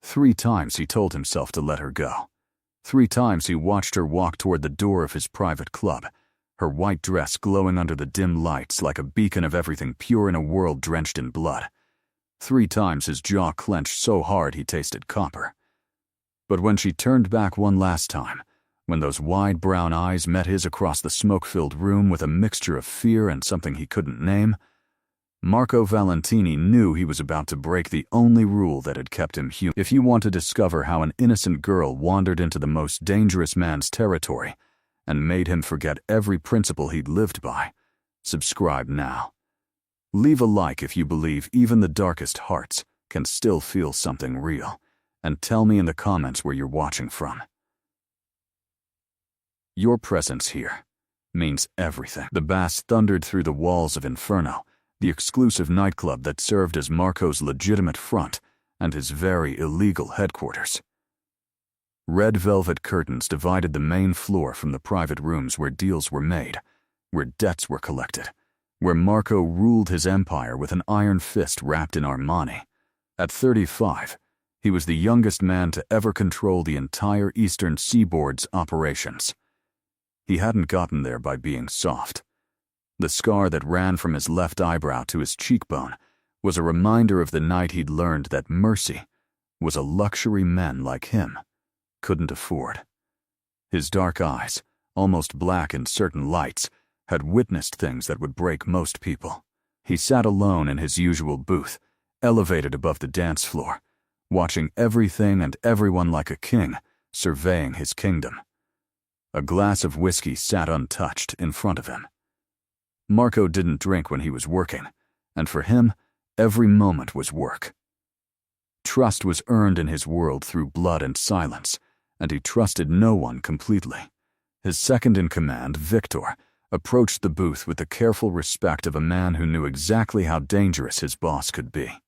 3 times he told himself to let her go. 3 times he watched her walk toward the door of his private club, her white dress glowing under the dim lights like a beacon of everything pure in a world drenched in blood. 3 times his jaw clenched so hard he tasted copper. But when she turned back one last time, when those wide brown eyes met his across the smoke-filled room with a mixture of fear and something he couldn't name, Marco Valentini knew he was about to break the only rule that had kept him human. If you want to discover how an innocent girl wandered into the most dangerous man's territory and made him forget every principle he'd lived by, subscribe now. Leave a like if you believe even the darkest hearts can still feel something real, and tell me in the comments where you're watching from. Your presence here means everything. The bass thundered through the walls of Inferno, the exclusive nightclub that served as Marco's legitimate front and his very illegal headquarters. Red velvet curtains divided the main floor from the private rooms where deals were made, where debts were collected, where Marco ruled his empire with an iron fist wrapped in Armani. At 35, he was the youngest man to ever control the entire eastern seaboard's operations. He hadn't gotten there by being soft. The scar that ran from his left eyebrow to his cheekbone was a reminder of the night he'd learned that mercy was a luxury men like him couldn't afford. His dark eyes, almost black in certain lights, had witnessed things that would break most people. He sat alone in his usual booth, elevated above the dance floor, watching everything and everyone like a king, surveying his kingdom. A glass of whiskey sat untouched in front of him. Marco didn't drink when he was working, and for him, every moment was work. Trust was earned in his world through blood and silence, and he trusted no one completely. His second-in-command, Victor, approached the booth with the careful respect of a man who knew exactly how dangerous his boss could be.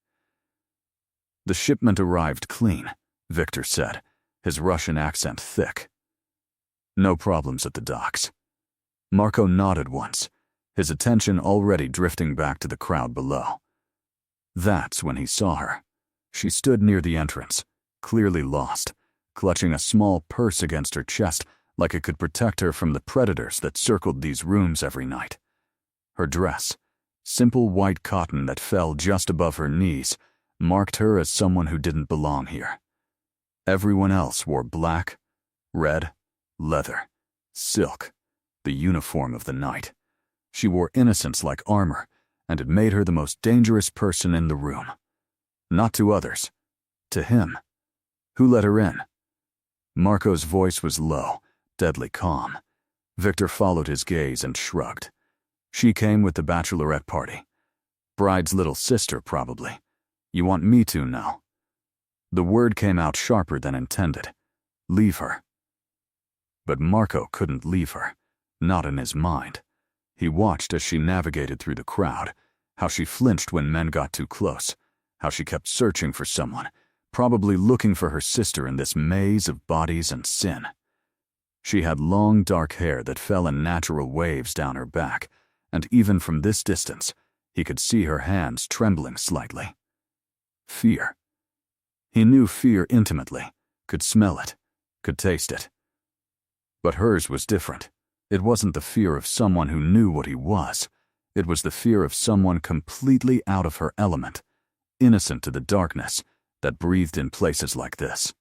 "The shipment arrived clean," Victor said, his Russian accent thick. "No problems at the docks." Marco nodded once, his attention already drifting back to the crowd below. That's when he saw her. She stood near the entrance, clearly lost, clutching a small purse against her chest like it could protect her from the predators that circled these rooms every night. Her dress, simple white cotton that fell just above her knees, marked her as someone who didn't belong here. Everyone else wore black, red, leather, silk, the uniform of the night. She wore innocence like armor, and it made her the most dangerous person in the room. Not to others, to him. Who let her in? Marco's voice was low, deadly calm. Victor followed his gaze and shrugged. She came with the bachelorette party. Bride's little sister, probably. You want me to know? The word came out sharper than intended. Leave her. But Marco couldn't leave her, not in his mind. He watched as she navigated through the crowd, how she flinched when men got too close, how she kept searching for someone, probably looking for her sister in this maze of bodies and sin. She had long dark hair that fell in natural waves down her back, and even from this distance, he could see her hands trembling slightly. Fear. He knew fear intimately, could smell it, could taste it. But hers was different. It wasn't the fear of someone who knew what he was. It was the fear of someone completely out of her element, innocent to the darkness that breathed in places like this.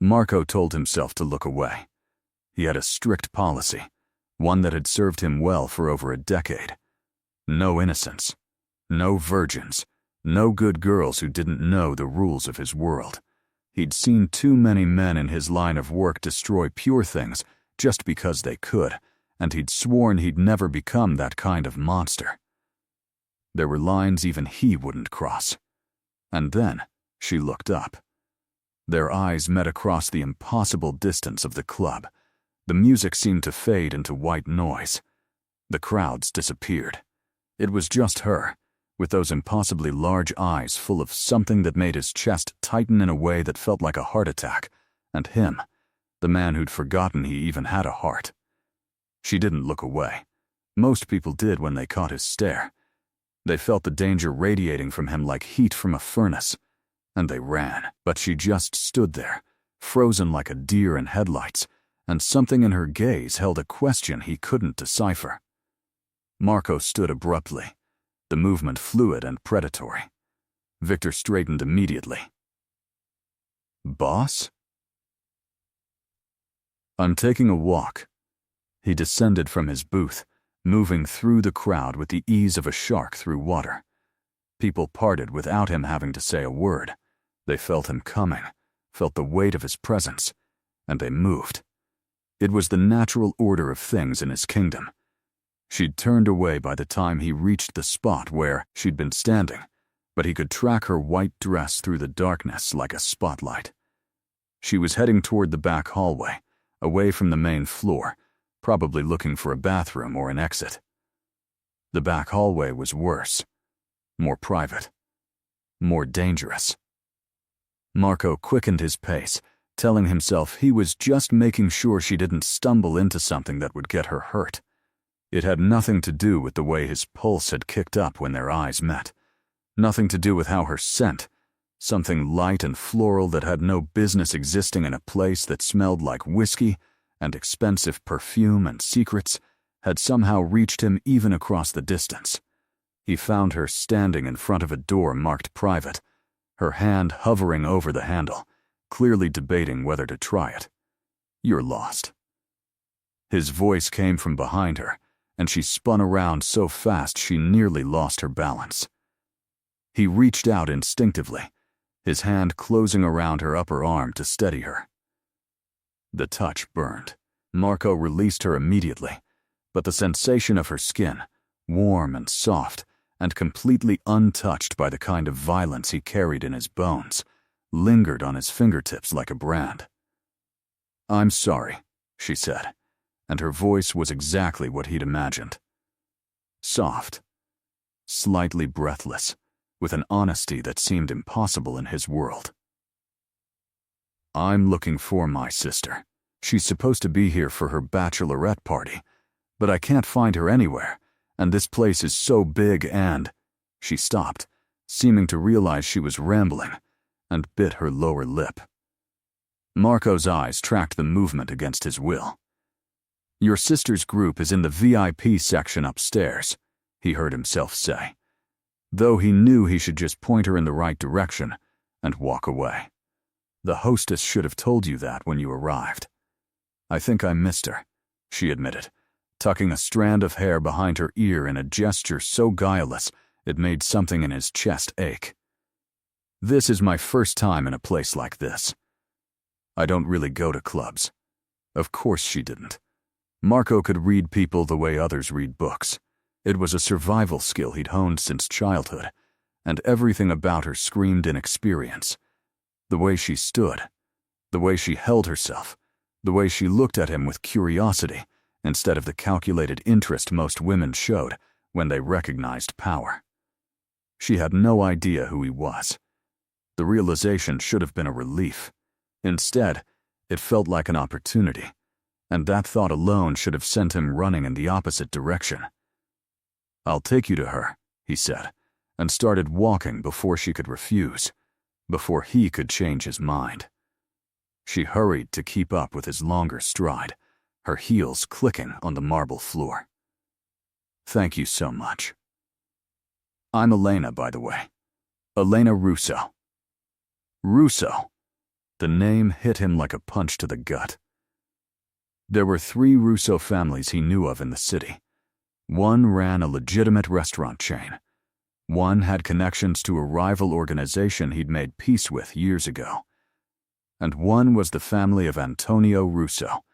Marco told himself to look away. He had a strict policy, one that had served him well for over a decade. No innocence, no virgins, no good girls who didn't know the rules of his world. He'd seen too many men in his line of work destroy pure things just because they could, and he'd sworn he'd never become that kind of monster. There were lines even he wouldn't cross. And then she looked up. Their eyes met across the impossible distance of the club. The music seemed to fade into white noise. The crowds disappeared. It was just her, with those impossibly large eyes full of something that made his chest tighten in a way that felt like a heart attack, and him, the man who'd forgotten he even had a heart. She didn't look away. Most people did when they caught his stare. They felt the danger radiating from him like heat from a furnace, and they ran, but she just stood there, frozen like a deer in headlights, and something in her gaze held a question he couldn't decipher. Marco stood abruptly, the movement fluid and predatory. Victor straightened immediately. "Boss?" "I'm taking a walk." He descended from his booth, moving through the crowd with the ease of a shark through water. People parted without him having to say a word. They felt him coming, felt the weight of his presence, and they moved. It was the natural order of things in his kingdom. She'd turned away by the time he reached the spot where she'd been standing, but he could track her white dress through the darkness like a spotlight. She was heading toward the back hallway, away from the main floor, probably looking for a bathroom or an exit. The back hallway was worse, more private, more dangerous. Marco quickened his pace, telling himself he was just making sure she didn't stumble into something that would get her hurt. It had nothing to do with the way his pulse had kicked up when their eyes met. Nothing to do with how her scent, something light and floral that had no business existing in a place that smelled like whiskey and expensive perfume and secrets, had somehow reached him even across the distance. He found her standing in front of a door marked private, her hand hovering over the handle, clearly debating whether to try it. "You're lost." His voice came from behind her, and she spun around so fast she nearly lost her balance. He reached out instinctively, his hand closing around her upper arm to steady her. The touch burned. Marco released her immediately, but the sensation of her skin, warm and soft, and completely untouched by the kind of violence he carried in his bones, lingered on his fingertips like a brand. "I'm sorry," she said, and her voice was exactly what he'd imagined. Soft, slightly breathless, with an honesty that seemed impossible in his world. "I'm looking for my sister. She's supposed to be here for her bachelorette party, but I can't find her anywhere, and this place is so big and—" She stopped, seeming to realize she was rambling, and bit her lower lip. Marco's eyes tracked the movement against his will. "Your sister's group is in the VIP section upstairs," he heard himself say, though he knew he should just point her in the right direction and walk away. "The hostess should have told you that when you arrived." "I think I missed her," she admitted, tucking a strand of hair behind her ear in a gesture so guileless it made something in his chest ache. "This is my first time in a place like this. I don't really go to clubs." Of course she didn't. Marco could read people the way others read books. It was a survival skill he'd honed since childhood, and everything about her screamed inexperience. The way she stood, the way she held herself, the way she looked at him with curiosity instead of the calculated interest most women showed when they recognized power. She had no idea who he was. The realization should have been a relief. Instead, it felt like an opportunity, and that thought alone should have sent him running in the opposite direction. "I'll take you to her," he said, and started walking before she could refuse, before he could change his mind. She hurried to keep up with his longer stride, her heels clicking on the marble floor. "Thank you so much. I'm Elena, by the way. Elena Russo." Russo. The name hit him like a punch to the gut. There were 3 Russo families he knew of in the city. One ran a legitimate restaurant chain. One had connections to a rival organization he'd made peace with years ago. And one was the family of Antonio Russo,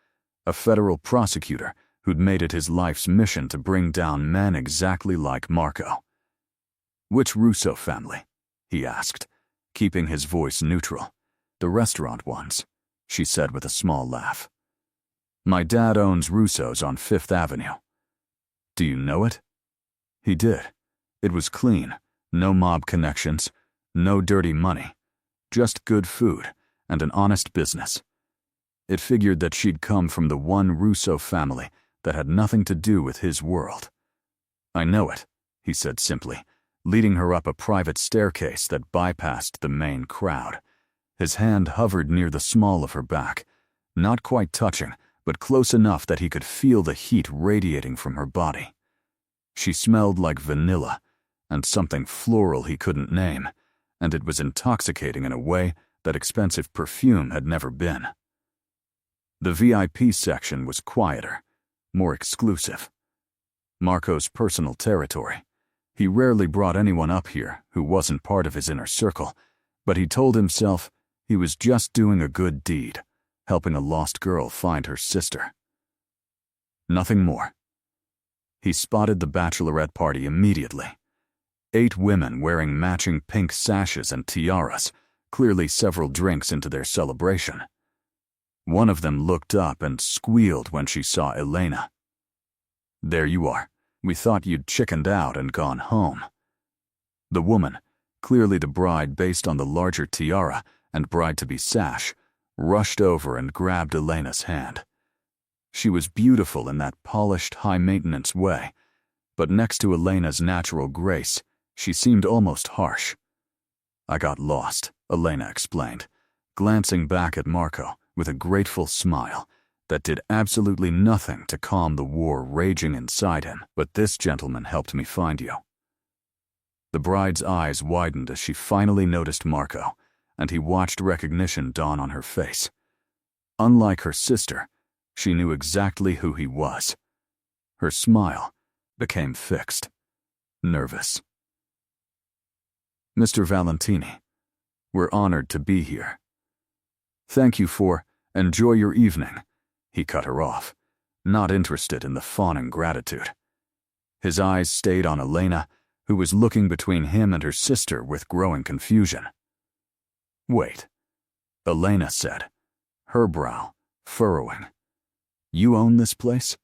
a federal prosecutor who'd made it his life's mission to bring down men exactly like Marco. "Which Russo family?" he asked, keeping his voice neutral. "The restaurant ones," she said with a small laugh. "My dad owns Russo's on 5th Avenue. "Do you know it?" He did. It was clean, no mob connections, no dirty money, just good food and an honest business. It figured that she'd come from the one Russo family that had nothing to do with his world. "I know it," he said simply, leading her up a private staircase that bypassed the main crowd. His hand hovered near the small of her back, not quite touching, but close enough that he could feel the heat radiating from her body. She smelled like vanilla, and something floral he couldn't name, and it was intoxicating in a way that expensive perfume had never been. The VIP section was quieter, more exclusive. Marco's personal territory. He rarely brought anyone up here who wasn't part of his inner circle, but he told himself he was just doing a good deed, helping a lost girl find her sister. Nothing more. He spotted the bachelorette party immediately. 8 women wearing matching pink sashes and tiaras, clearly several drinks into their celebration. One of them looked up and squealed when she saw Elena. "There you are. We thought you'd chickened out and gone home." The woman, clearly the bride based on the larger tiara and bride-to-be sash, rushed over and grabbed Elena's hand. She was beautiful in that polished, high-maintenance way, but next to Elena's natural grace, she seemed almost harsh. "I got lost," Elena explained, glancing back at Marco with a grateful smile that did absolutely nothing to calm the war raging inside him. "But this gentleman helped me find you." The bride's eyes widened as she finally noticed Marco, and he watched recognition dawn on her face. Unlike her sister, she knew exactly who he was. Her smile became fixed, nervous. "Mr. Valentini, we're honored to be here." "Thank you for, enjoy your evening." He cut her off, not interested in the fawning gratitude. His eyes stayed on Elena, who was looking between him and her sister with growing confusion. "Wait," Elena said, her brow furrowing. "You own this place?"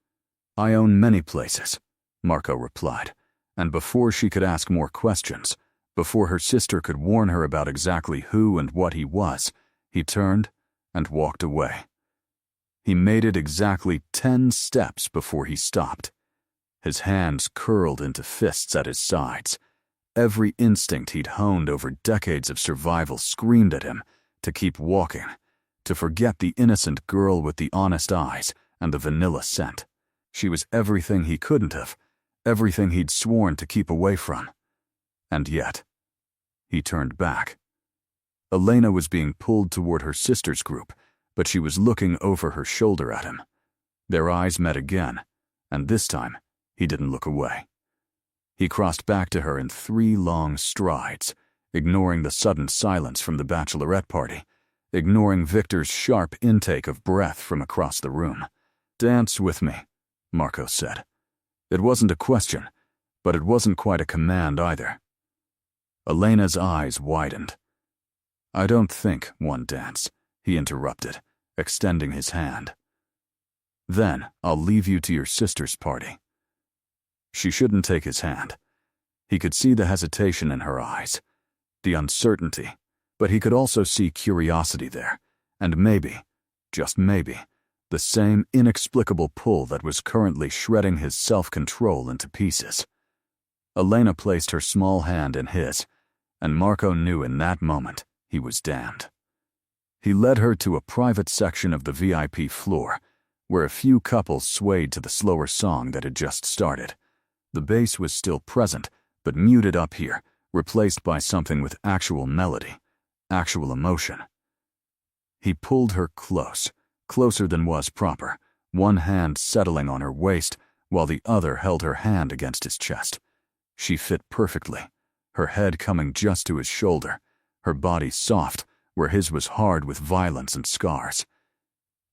"I own many places," Marco replied, and before she could ask more questions, before her sister could warn her about exactly who and what he was, he turned and walked away. He made it exactly 10 steps before he stopped. His hands curled into fists at his sides. Every instinct he'd honed over decades of survival screamed at him to keep walking, to forget the innocent girl with the honest eyes and the vanilla scent. She was everything he couldn't have, everything he'd sworn to keep away from. And yet, he turned back. Elena was being pulled toward her sister's group, but she was looking over her shoulder at him. Their eyes met again, and this time, he didn't look away. He crossed back to her in 3 long strides, ignoring the sudden silence from the bachelorette party, ignoring Victor's sharp intake of breath from across the room. "Dance with me," Marco said. It wasn't a question, but it wasn't quite a command either. Elena's eyes widened. "I don't think one dance," he interrupted, extending his hand. "Then I'll leave you to your sister's party." She shouldn't take his hand. He could see the hesitation in her eyes, the uncertainty, but he could also see curiosity there, and maybe, just maybe, the same inexplicable pull that was currently shredding his self-control into pieces. Elena placed her small hand in his, and Marco knew in that moment he was damned. He led her to a private section of the VIP floor, where a few couples swayed to the slower song that had just started. The bass was still present, but muted up here, replaced by something with actual melody, actual emotion. He pulled her close, closer than was proper, one hand settling on her waist while the other held her hand against his chest. She fit perfectly, her head coming just to his shoulder, her body soft where his was hard with violence and scars.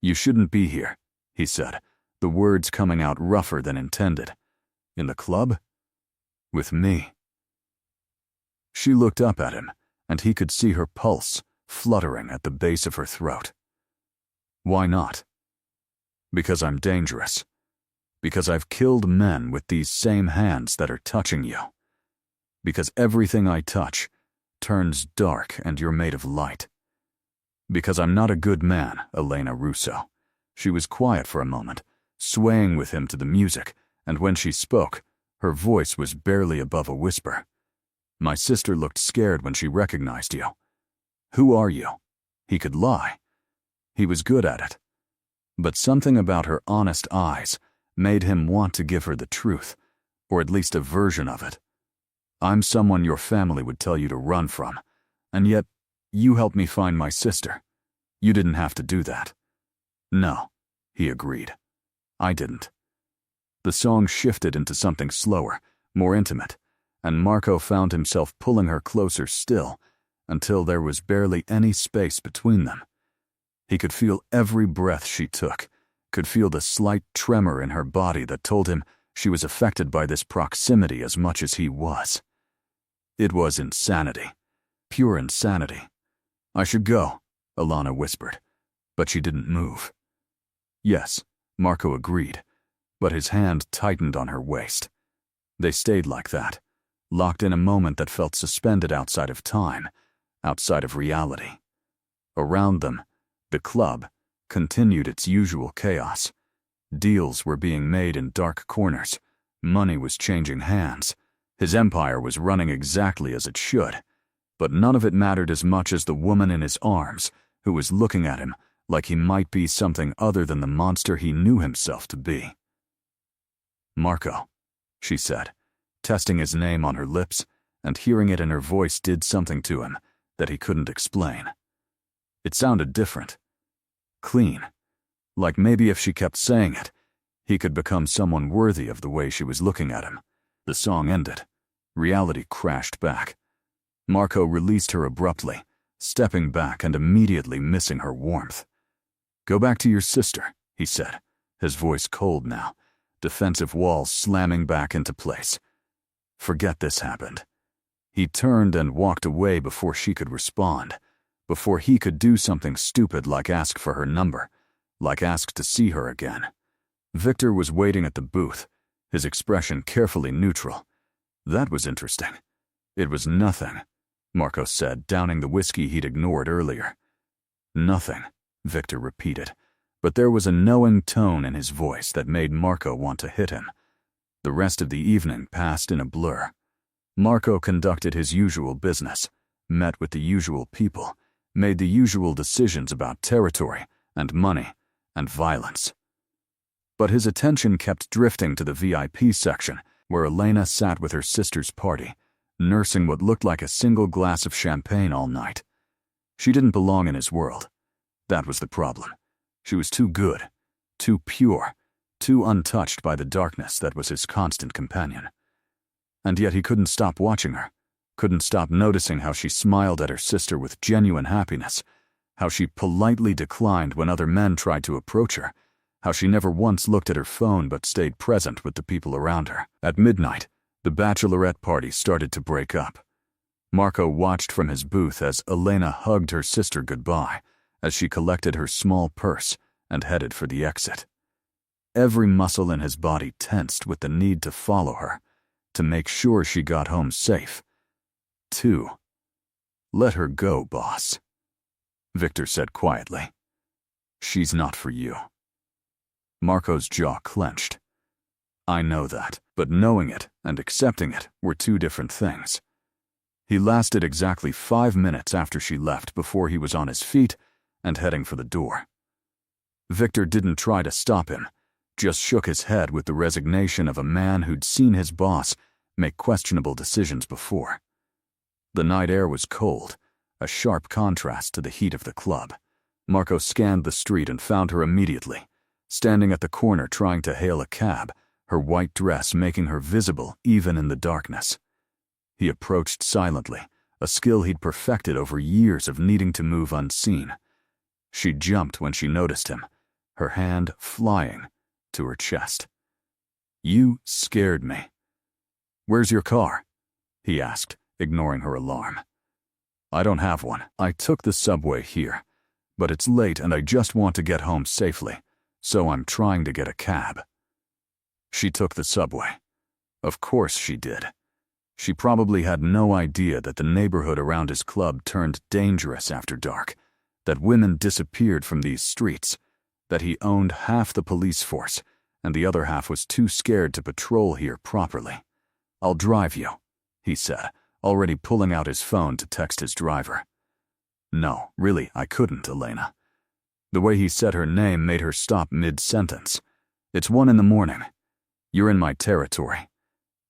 "You shouldn't be here," he said, the words coming out rougher than intended. "In the club? With me." She looked up at him, and he could see her pulse fluttering at the base of her throat. "Why not?" "Because I'm dangerous. Because I've killed men with these same hands that are touching you. Because everything I touch turns dark and you're made of light. Because I'm not a good man, Elena Russo." She was quiet for a moment, swaying with him to the music, and when she spoke, her voice was barely above a whisper. My sister looked scared when she recognized you. Who are you? He could lie. He was good at it. But something about her honest eyes made him want to give her the truth, or at least a version of it. I'm someone your family would tell you to run from, and yet you helped me find my sister. You didn't have to do that. No, he agreed. I didn't. The song shifted into something slower, more intimate, and Marco found himself pulling her closer still until there was barely any space between them. He could feel every breath she took, could feel the slight tremor in her body that told him she was affected by this proximity as much as he was. It was insanity. Pure insanity. I should go, Alana whispered, but she didn't move. Yes, Marco agreed, but his hand tightened on her waist. They stayed like that, locked in a moment that felt suspended outside of time, outside of reality. Around them, the club continued its usual chaos. Deals were being made in dark corners. Money was changing hands. His empire was running exactly as it should. But none of it mattered as much as the woman in his arms, who was looking at him like he might be something other than the monster he knew himself to be. Marco, she said, testing his name on her lips, and hearing it in her voice did something to him that he couldn't explain. It sounded different. Clean. Like maybe if she kept saying it, he could become someone worthy of the way she was looking at him. The song ended. Reality crashed back. Marco released her abruptly, stepping back and immediately missing her warmth. Go back to your sister, he said, his voice cold now, defensive walls slamming back into place. Forget this happened. He turned and walked away before she could respond, before he could do something stupid like ask for her number, like ask to see her again. Victor was waiting at the booth, his expression carefully neutral. That was interesting. It was nothing, Marco said, downing the whiskey he'd ignored earlier. Nothing, Victor repeated, but there was a knowing tone in his voice that made Marco want to hit him. The rest of the evening passed in a blur. Marco conducted his usual business, met with the usual people, made the usual decisions about territory and money and violence. But his attention kept drifting to the VIP section, where Elena sat with her sister's party, nursing what looked like a single glass of champagne all night. She didn't belong in his world. That was the problem. She was too good, too pure, too untouched by the darkness that was his constant companion. And yet he couldn't stop watching her, couldn't stop noticing how she smiled at her sister with genuine happiness, how she politely declined when other men tried to approach her, how she never once looked at her phone but stayed present with the people around her. At midnight, the bachelorette party started to break up. Marco watched from his booth as Elena hugged her sister goodbye, as she collected her small purse and headed for the exit. Every muscle in his body tensed with the need to follow her, to make sure she got home safe. Let her go, boss, Victor said quietly. She's not for you. Marco's jaw clenched. I know that, but knowing it and accepting it were two different things. He lasted exactly 5 minutes after she left before he was on his feet and heading for the door. Victor didn't try to stop him, just shook his head with the resignation of a man who'd seen his boss make questionable decisions before. The night air was cold, a sharp contrast to the heat of the club. Marco scanned the street and found her immediately, standing at the corner trying to hail a cab, her white dress making her visible even in the darkness. He approached silently, a skill he'd perfected over years of needing to move unseen. She jumped when she noticed him, her hand flying to her chest. You scared me. Where's your car? He asked, ignoring her alarm. I don't have one. I took the subway here, but it's late and I just want to get home safely, so I'm trying to get a cab. She took the subway. Of course she did. She probably had no idea that the neighborhood around his club turned dangerous after dark, that women disappeared from these streets, that he owned half the police force, and the other half was too scared to patrol here properly. I'll drive you, he said, already pulling out his phone to text his driver. No, really, I couldn't, Elena. The way he said her name made her stop mid-sentence. It's 1 a.m. You're in my territory.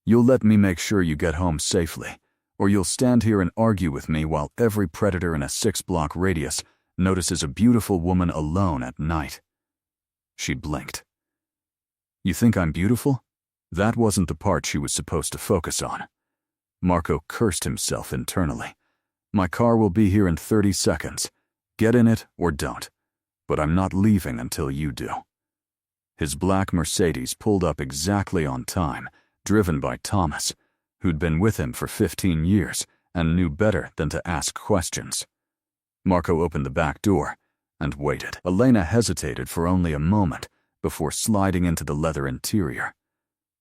You'll let me make sure you get home safely, or you'll stand here and argue with me while every predator in a 6-block radius notices a beautiful woman alone at night. She blinked. You think I'm beautiful? That wasn't the part she was supposed to focus on. Marco cursed himself internally. My car will be here in 30 seconds. Get in it or don't. But I'm not leaving until you do. His black Mercedes pulled up exactly on time, driven by Thomas, who'd been with him for 15 years and knew better than to ask questions. Marco opened the back door and waited. Elena hesitated for only a moment before sliding into the leather interior.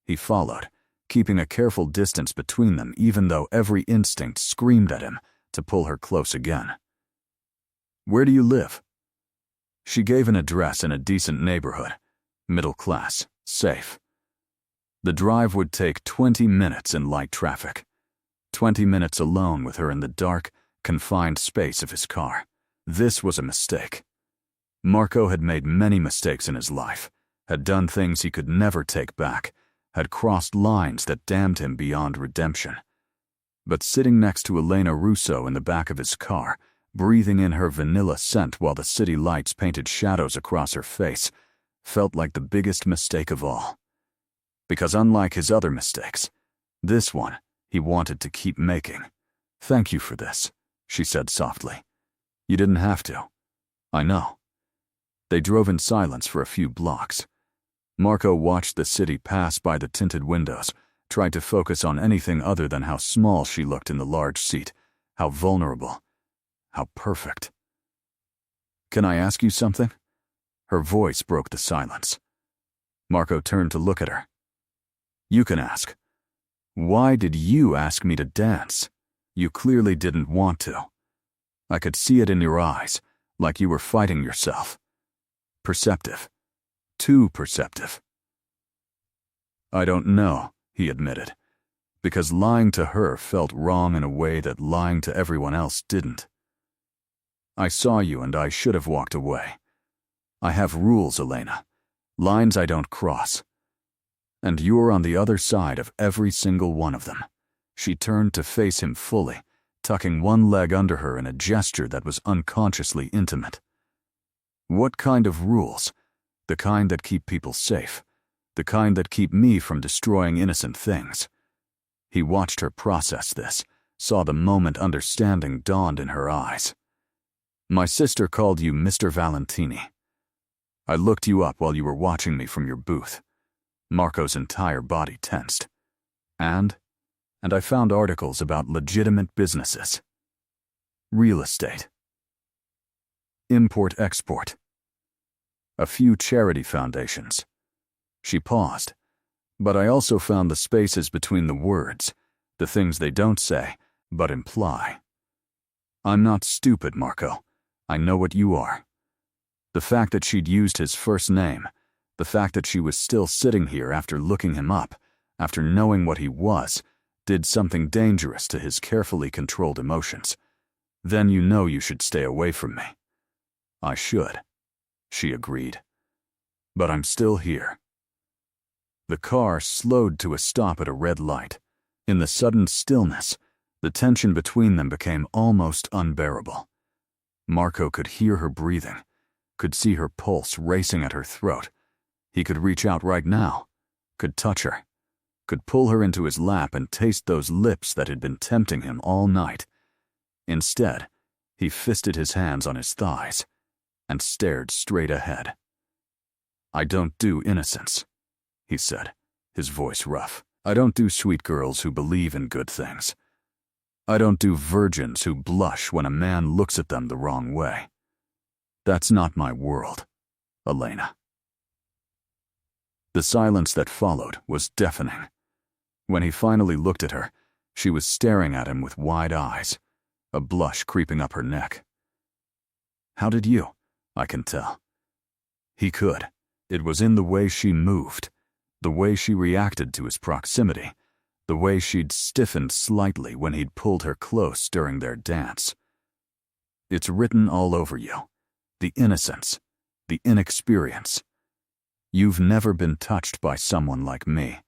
He followed, keeping a careful distance between them even though every instinct screamed at him to pull her close again. Where do you live? She gave an address in a decent neighborhood, middle class, safe. The drive would take 20 minutes in light traffic. 20 minutes alone with her in the dark, confined space of his car. This was a mistake. Marco had made many mistakes in his life, had done things he could never take back, had crossed lines that damned him beyond redemption. But sitting next to Elena Russo in the back of his car, breathing in her vanilla scent while the city lights painted shadows across her face, felt like the biggest mistake of all. Because unlike his other mistakes, this one he wanted to keep making. Thank you for this, she said softly. You didn't have to. I know. They drove in silence for a few blocks. Marco watched the city pass by the tinted windows, tried to focus on anything other than how small she looked in the large seat, how vulnerable, how perfect. Can I ask you something? Her voice broke the silence. Marco turned to look at her. You can ask. Why did you ask me to dance? You clearly didn't want to. I could see it in your eyes, like you were fighting yourself. Perceptive. Too perceptive. I don't know, he admitted, because lying to her felt wrong in a way that lying to everyone else didn't. I saw you and I should have walked away. I have rules, Elena. Lines I don't cross. And you're on the other side of every single one of them. She turned to face him fully, tucking one leg under her in a gesture that was unconsciously intimate. What kind of rules? The kind that keep people safe. The kind that keep me from destroying innocent things. He watched her process this, saw the moment understanding dawned in her eyes. My sister called you Mr. Valentini. I looked you up while you were watching me from your booth. Marco's entire body tensed. And I found articles about legitimate businesses. Real estate. Import-export. A few charity foundations. She paused. But I also found the spaces between the words, the things they don't say, but imply. I'm not stupid, Marco. I know what you are. The fact that she'd used his first name, the fact that she was still sitting here after looking him up, after knowing what he was, did something dangerous to his carefully controlled emotions. Then you know you should stay away from me. I should, she agreed. But I'm still here. The car slowed to a stop at a red light. In the sudden stillness, the tension between them became almost unbearable. Marco could hear her breathing, could see her pulse racing at her throat. He could reach out right now, could touch her, could pull her into his lap and taste those lips that had been tempting him all night. Instead, he fisted his hands on his thighs and stared straight ahead. I don't do innocence, he said, his voice rough. I don't do sweet girls who believe in good things. I don't do virgins who blush when a man looks at them the wrong way. That's not my world, Elena. The silence that followed was deafening. When he finally looked at her, she was staring at him with wide eyes, a blush creeping up her neck. How did you? I can tell. He could. It was in the way she moved, the way she reacted to his proximity, the way she'd stiffened slightly when he'd pulled her close during their dance. It's written all over you. The innocence, the inexperience. You've never been touched by someone like me,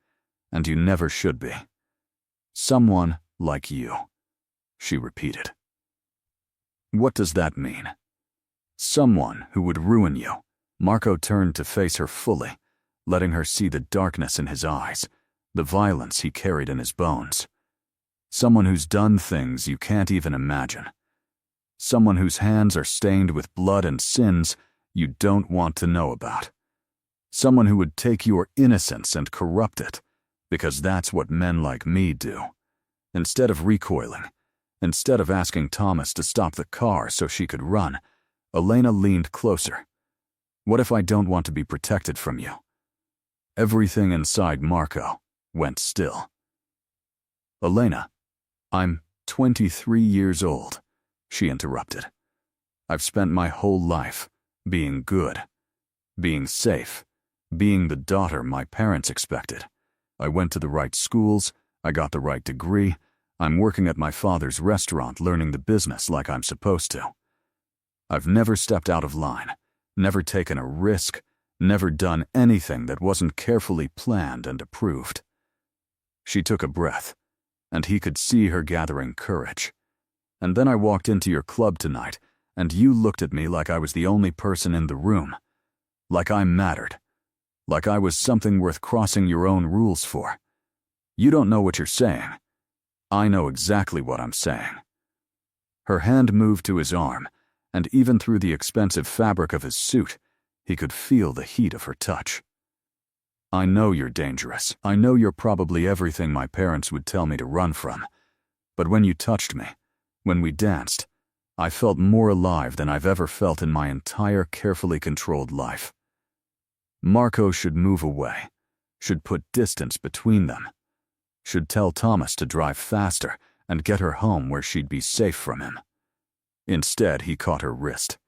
and you never should be. Someone like you, she repeated. What does that mean? Someone who would ruin you. Marco turned to face her fully, letting her see the darkness in his eyes, the violence he carried in his bones. Someone who's done things you can't even imagine. Someone whose hands are stained with blood and sins you don't want to know about. Someone who would take your innocence and corrupt it, because that's what men like me do. Instead of recoiling, instead of asking Thomas to stop the car so she could run, Elena leaned closer. What if I don't want to be protected from you? Everything inside Marco went still. Elena, I'm 23 years old, she interrupted. I've spent my whole life being good, being safe, being the daughter my parents expected. I went to the right schools, I got the right degree, I'm working at my father's restaurant learning the business like I'm supposed to. I've never stepped out of line, never taken a risk, never done anything that wasn't carefully planned and approved. She took a breath, and he could see her gathering courage. And then I walked into your club tonight, and you looked at me like I was the only person in the room, like I mattered, like I was something worth crossing your own rules for. You don't know what you're saying. I know exactly what I'm saying. Her hand moved to his arm, and even through the expensive fabric of his suit, he could feel the heat of her touch. I know you're dangerous. I know you're probably everything my parents would tell me to run from. But when you touched me, when we danced, I felt more alive than I've ever felt in my entire carefully controlled life. Marco should move away, should put distance between them, should tell Thomas to drive faster and get her home where she'd be safe from him. Instead, he caught her wrist,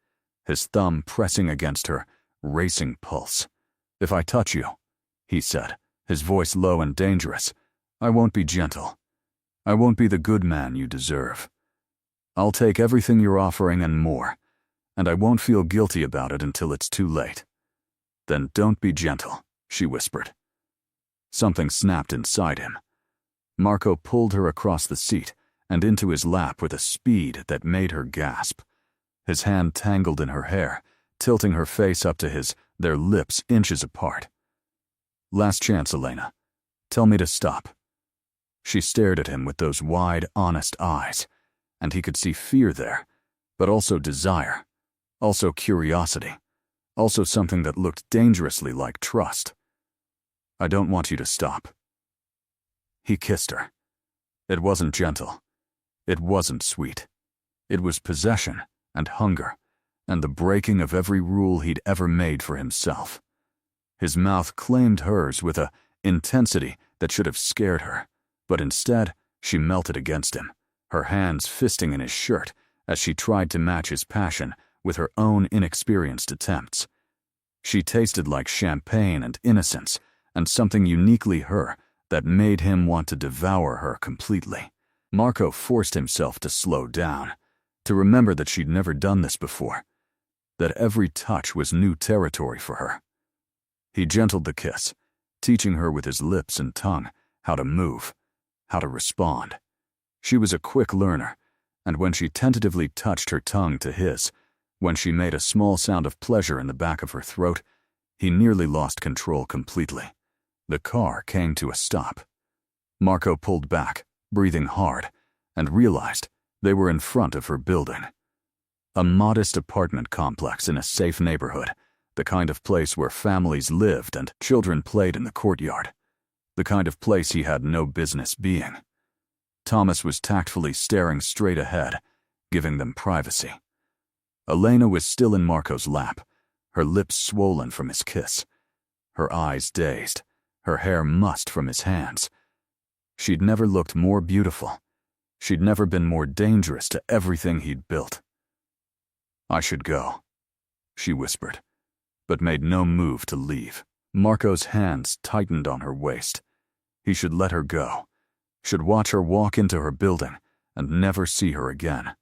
his thumb pressing against her racing pulse. If I touch you, he said, his voice low and dangerous, I won't be gentle. I won't be the good man you deserve. I'll take everything you're offering and more, and I won't feel guilty about it until it's too late. Then don't be gentle, she whispered. Something snapped inside him. Marco pulled her across the seat and into his lap with a speed that made her gasp. His hand tangled in her hair, tilting her face up to his, their lips inches apart. Last chance, Elena. Tell me to stop. She stared at him with those wide, honest eyes, and he could see fear there, but also desire, also curiosity, also something that looked dangerously like trust. I don't want you to stop. He kissed her. It wasn't gentle. It wasn't sweet. It was possession and hunger, and the breaking of every rule he'd ever made for himself. His mouth claimed hers with a intensity that should have scared her, but instead she melted against him, her hands fisting in his shirt as she tried to match his passion with her own inexperienced attempts. She tasted like champagne and innocence, and something uniquely her that made him want to devour her completely. Marco forced himself to slow down, to remember that she'd never done this before, that every touch was new territory for her. He gentled the kiss, teaching her with his lips and tongue how to move, how to respond. She was a quick learner, and when she tentatively touched her tongue to his, when she made a small sound of pleasure in the back of her throat, he nearly lost control completely. The car came to a stop. Marco pulled back, breathing hard, and realized they were in front of her building. A modest apartment complex in a safe neighborhood, the kind of place where families lived and children played in the courtyard, the kind of place he had no business being. Thomas was tactfully staring straight ahead, giving them privacy. Elena was still in Marco's lap, her lips swollen from his kiss, her eyes dazed, her hair mussed from his hands. She'd never looked more beautiful. She'd never been more dangerous to everything he'd built. I should go, she whispered, but made no move to leave. Marco's hands tightened on her waist. He should let her go, Should watch her walk into her building and never see her again.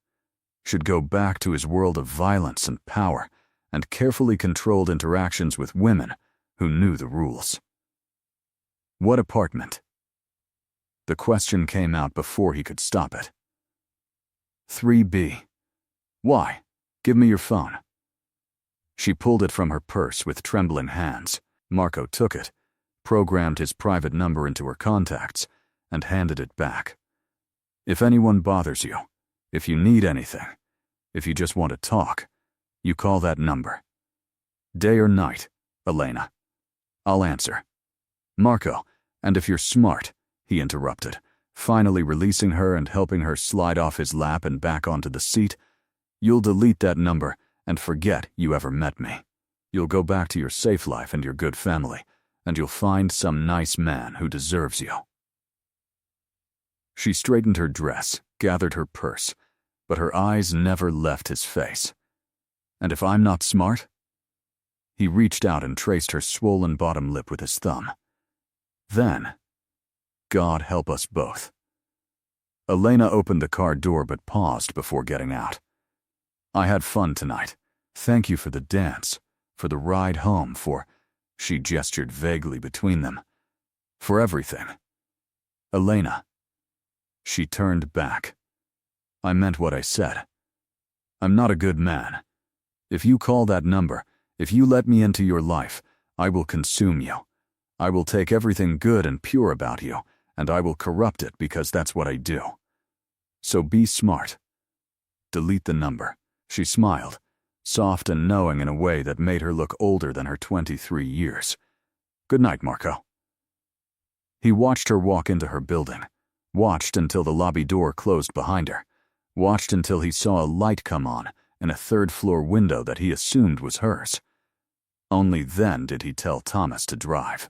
Should go back to his world of violence and power and carefully controlled interactions with women who knew the rules. What apartment? The question came out before he could stop it. 3B. Why? Give me your phone. She pulled it from her purse with trembling hands. Marco took it, programmed his private number into her contacts, and handed it back. If anyone bothers you, if you need anything, if you just want to talk, you call that number. Day or night, Elena. I'll answer. Marco, and if you're smart, he interrupted, finally releasing her and helping her slide off his lap and back onto the seat, you'll delete that number and forget you ever met me. You'll go back to your safe life and your good family, and you'll find some nice man who deserves you. She straightened her dress, gathered her purse, but her eyes never left his face. And if I'm not smart? He reached out and traced her swollen bottom lip with his thumb. Then, God help us both. Elena opened the car door but paused before getting out. I had fun tonight. Thank you for the dance, for the ride home, she gestured vaguely between them, for everything. Elena. She turned back. I meant what I said. I'm not a good man. If you call that number, if you let me into your life, I will consume you. I will take everything good and pure about you, and I will corrupt it because that's what I do. So be smart. Delete the number. She smiled, soft and knowing in a way that made her look older than her 23 years. Good night, Marco. He watched her walk into her building, watched until the lobby door closed behind her, watched until he saw a light come on in a third-floor window that he assumed was hers. Only then did he tell Thomas to drive.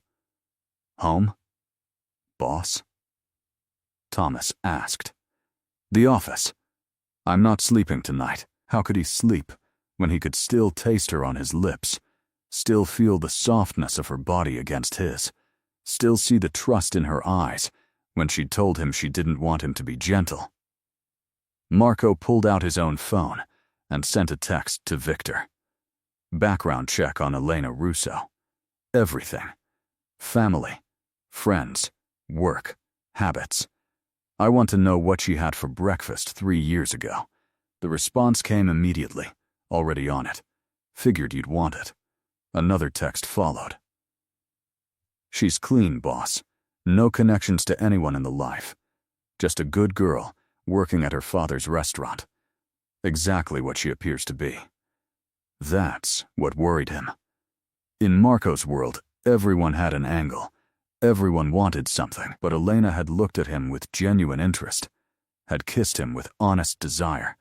Home? Boss? Thomas asked. The office. I'm not sleeping tonight. How could he sleep when he could still taste her on his lips, still feel the softness of her body against his, still see the trust in her eyes when she told him she didn't want him to be gentle? Marco pulled out his own phone and sent a text to Victor. Background check on Elena Russo. Everything. Family, friends, work, habits. I want to know what she had for breakfast 3 years ago. The response came immediately, already on it. Figured you'd want it. Another text followed. She's clean, boss. No connections to anyone in the life. Just a good girl, working at her father's restaurant. Exactly what she appears to be. That's what worried him. In Marco's world, everyone had an angle. Everyone wanted something, but Elena had looked at him with genuine interest, had kissed him with honest desire,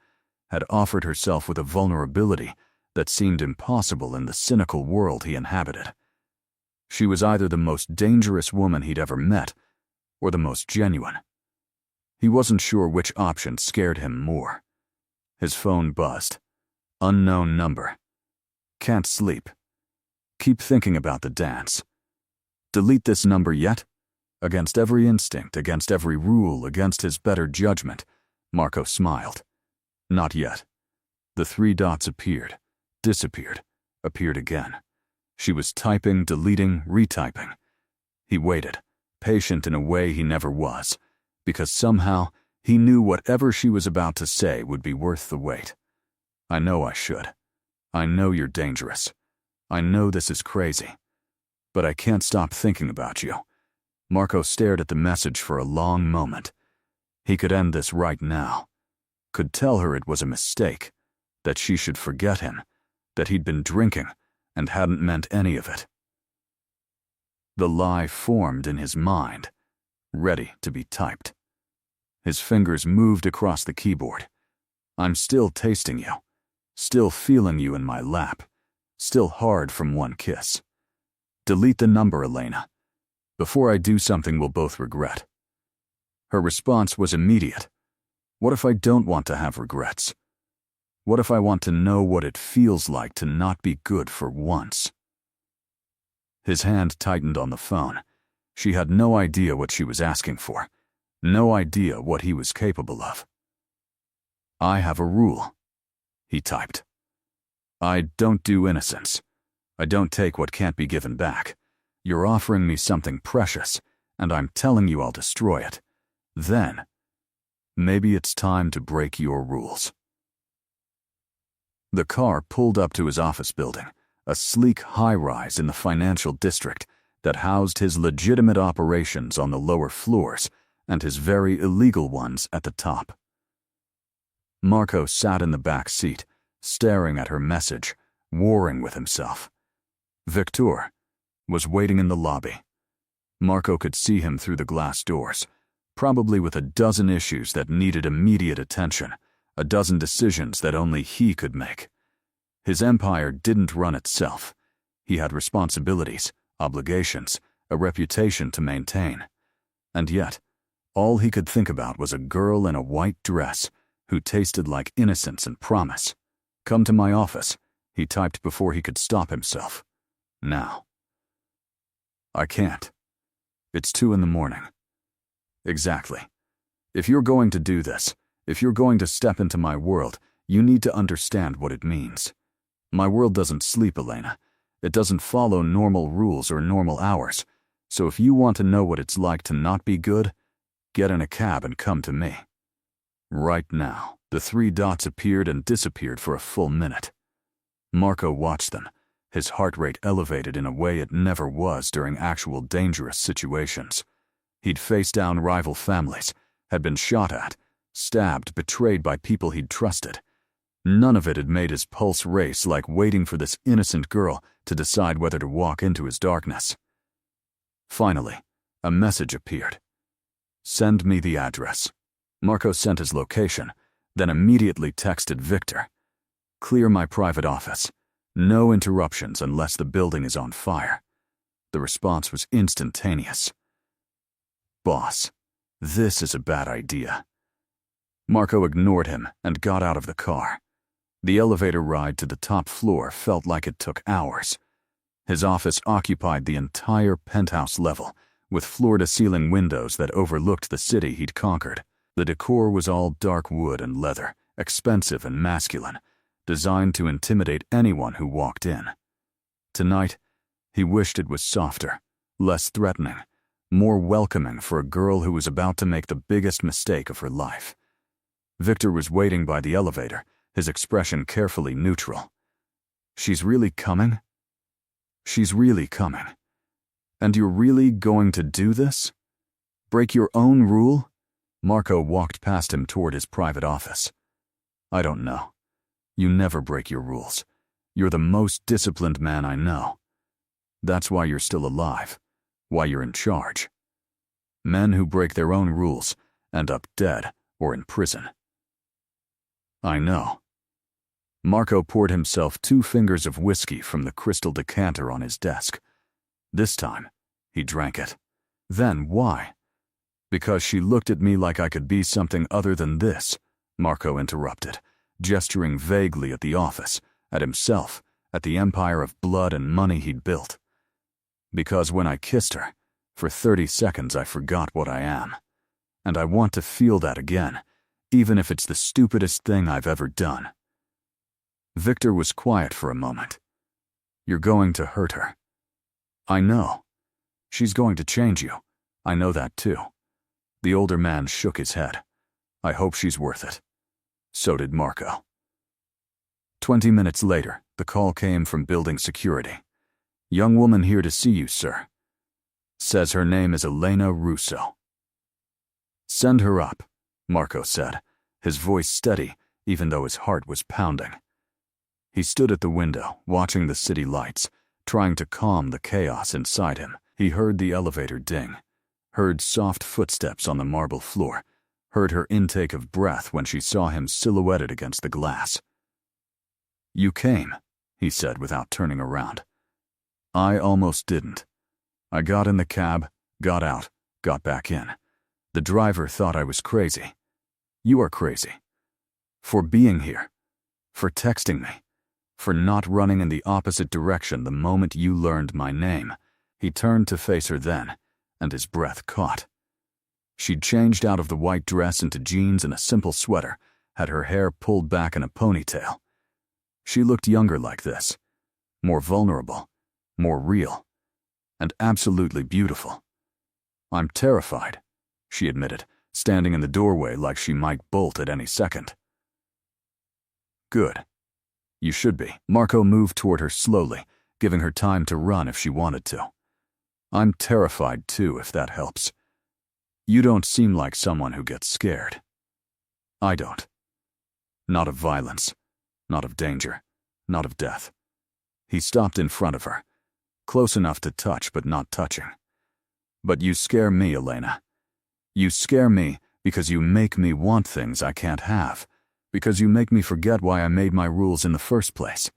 had offered herself with a vulnerability that seemed impossible in the cynical world he inhabited. She was either the most dangerous woman he'd ever met, or the most genuine. He wasn't sure which option scared him more. His phone buzzed. Unknown number. Can't sleep. Keep thinking about the dance. Delete this number yet? Against every instinct, against every rule, against his better judgment, Marco smiled. Not yet. The 3 dots appeared, disappeared, appeared again. She was typing, deleting, retyping. He waited, patient in a way he never was, because somehow he knew whatever she was about to say would be worth the wait. I know I should. I know you're dangerous. I know this is crazy. But I can't stop thinking about you. Marco stared at the message for a long moment. He could end this right now. Could tell her it was a mistake, that she should forget him, that he'd been drinking and hadn't meant any of it. The lie formed in his mind, ready to be typed. His fingers moved across the keyboard. I'm still tasting you, still feeling you in my lap, still hard from one kiss. Delete the number, Elena. Before I do something we'll both regret. Her response was immediate. What if I don't want to have regrets? What if I want to know what it feels like to not be good for once? His hand tightened on the phone. She had no idea what she was asking for, No idea what he was capable of. "I have a rule," he typed. "I don't do innocence. I don't take what can't be given back. You're offering me something precious, and I'm telling you I'll destroy it. Then, maybe it's time to break your rules." The car pulled up to his office building, a sleek high-rise in the financial district that housed his legitimate operations on the lower floors and his very illegal ones at the top. Marco sat in the back seat, staring at her message, warring with himself. Victor was waiting in the lobby. Marco could see him through the glass doors, probably with a dozen issues that needed immediate attention, a dozen decisions that only he could make. His empire didn't run itself. He had responsibilities, obligations, a reputation to maintain. And yet, all he could think about was a girl in a white dress who tasted like innocence and promise. "Come to my office," he typed before he could stop himself. "Now." "I can't. It's 2 a.m. "Exactly. If you're going to do this, if you're going to step into my world, you need to understand what it means. My world doesn't sleep, Elena. It doesn't follow normal rules or normal hours. So if you want to know what it's like to not be good, get in a cab and come to me." Right now. The 3 dots appeared and disappeared for a full minute. Marco watched them, his heart rate elevated in a way it never was during actual dangerous situations. He'd faced down rival families, had been shot at, stabbed, betrayed by people he'd trusted. None of it had made his pulse race like waiting for this innocent girl to decide whether to walk into his darkness. Finally, a message appeared. "Send me the address." Marco sent his location, then immediately texted Victor. "Clear my private office. No interruptions unless the building is on fire." The response was instantaneous. "Boss, this is a bad idea." Marco ignored him and got out of the car. The elevator ride to the top floor felt like it took hours. His office occupied the entire penthouse level, with floor-to-ceiling windows that overlooked the city he'd conquered. The decor was all dark wood and leather, expensive and masculine, designed to intimidate anyone who walked in. Tonight, he wished it was softer, less threatening, more welcoming for a girl who was about to make the biggest mistake of her life. Victor was waiting by the elevator, his expression carefully neutral. "She's really coming? She's really coming. And you're really going to do this? Break your own rule?" Marco walked past him toward his private office. "I don't know. You never break your rules. You're the most disciplined man I know. That's why you're still alive, why you're in charge. Men who break their own rules end up dead or in prison." "I know." Marco poured himself 2 fingers of whiskey from the crystal decanter on his desk. This time, he drank it. "Then why?" "Because she looked at me like I could be something other than this," Marco interrupted, gesturing vaguely at the office, at himself, at the empire of blood and money he'd built. "Because when I kissed her, for 30 seconds I forgot what I am. And I want to feel that again, even if it's the stupidest thing I've ever done." Victor was quiet for a moment. "You're going to hurt her." "I know. She's going to change you. I know that too." The older man shook his head. "I hope she's worth it." So did Marco. 20 minutes later, the call came from building security. "Young woman here to see you, sir. Says her name is Elena Russo." "Send her up," Marco said, his voice steady even though his heart was pounding. He stood at the window, watching the city lights, trying to calm the chaos inside him. He heard the elevator ding, heard soft footsteps on the marble floor, heard her intake of breath when she saw him silhouetted against the glass. "You came," he said without turning around. "I almost didn't. I got in the cab, got out, got back in. The driver thought I was crazy. You are crazy. For being here. For texting me. For not running in the opposite direction the moment you learned my name." He turned to face her then, and his breath caught. She'd changed out of the white dress into jeans and a simple sweater, had her hair pulled back in a ponytail. She looked younger like this, more vulnerable, more real, and absolutely beautiful. "I'm terrified," she admitted, standing in the doorway like she might bolt at any second. "Good. You should be." Marco moved toward her slowly, giving her time to run if she wanted to. "I'm terrified too, if that helps. You don't seem like someone who gets scared." "I don't. Not of violence, not of danger, not of death." He stopped in front of her, close enough to touch but not touching. "But you scare me, Elena. You scare me because you make me want things I can't have, because you make me forget why I made my rules in the first place."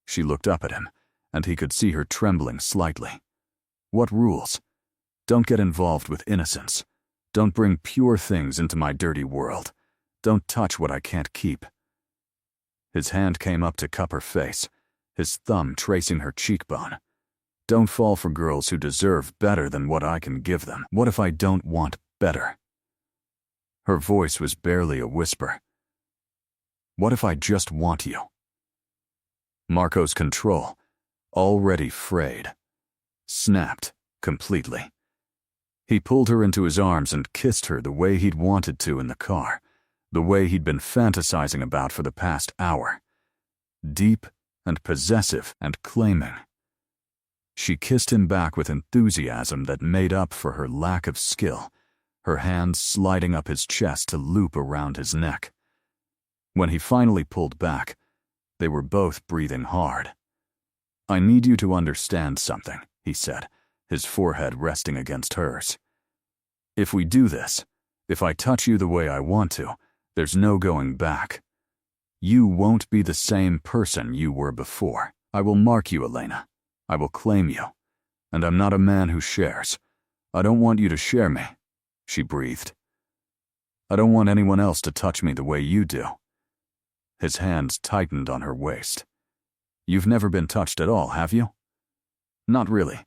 She looked up at him, and he could see her trembling slightly. "What rules? Don't get involved with Innocence. Don't bring pure things into my dirty world. Don't touch what I can't keep." His hand came up to cup her face, his thumb tracing her cheekbone. "Don't fall for girls who deserve better than what I can give them. What if I don't want better?" Her voice was barely a whisper. "What if I just want you?" Marco's control, already frayed, snapped completely. He pulled her into his arms and kissed her the way he'd wanted to in the car, the way he'd been fantasizing about for the past hour. Deep and possessive and claiming. She kissed him back with enthusiasm that made up for her lack of skill, her hands sliding up his chest to loop around his neck. When he finally pulled back, they were both breathing hard. "I need you to understand something," he said, his forehead resting against hers. "If we do this, if I touch you the way I want to, there's no going back. You won't be the same person you were before. I will mark you, Elena. I will claim you. And I'm not a man who shares. I don't want you to share me," she breathed. "I don't want anyone else to touch me the way you do." His hands tightened on her waist. "You've never been touched at all, have you?" "Not really.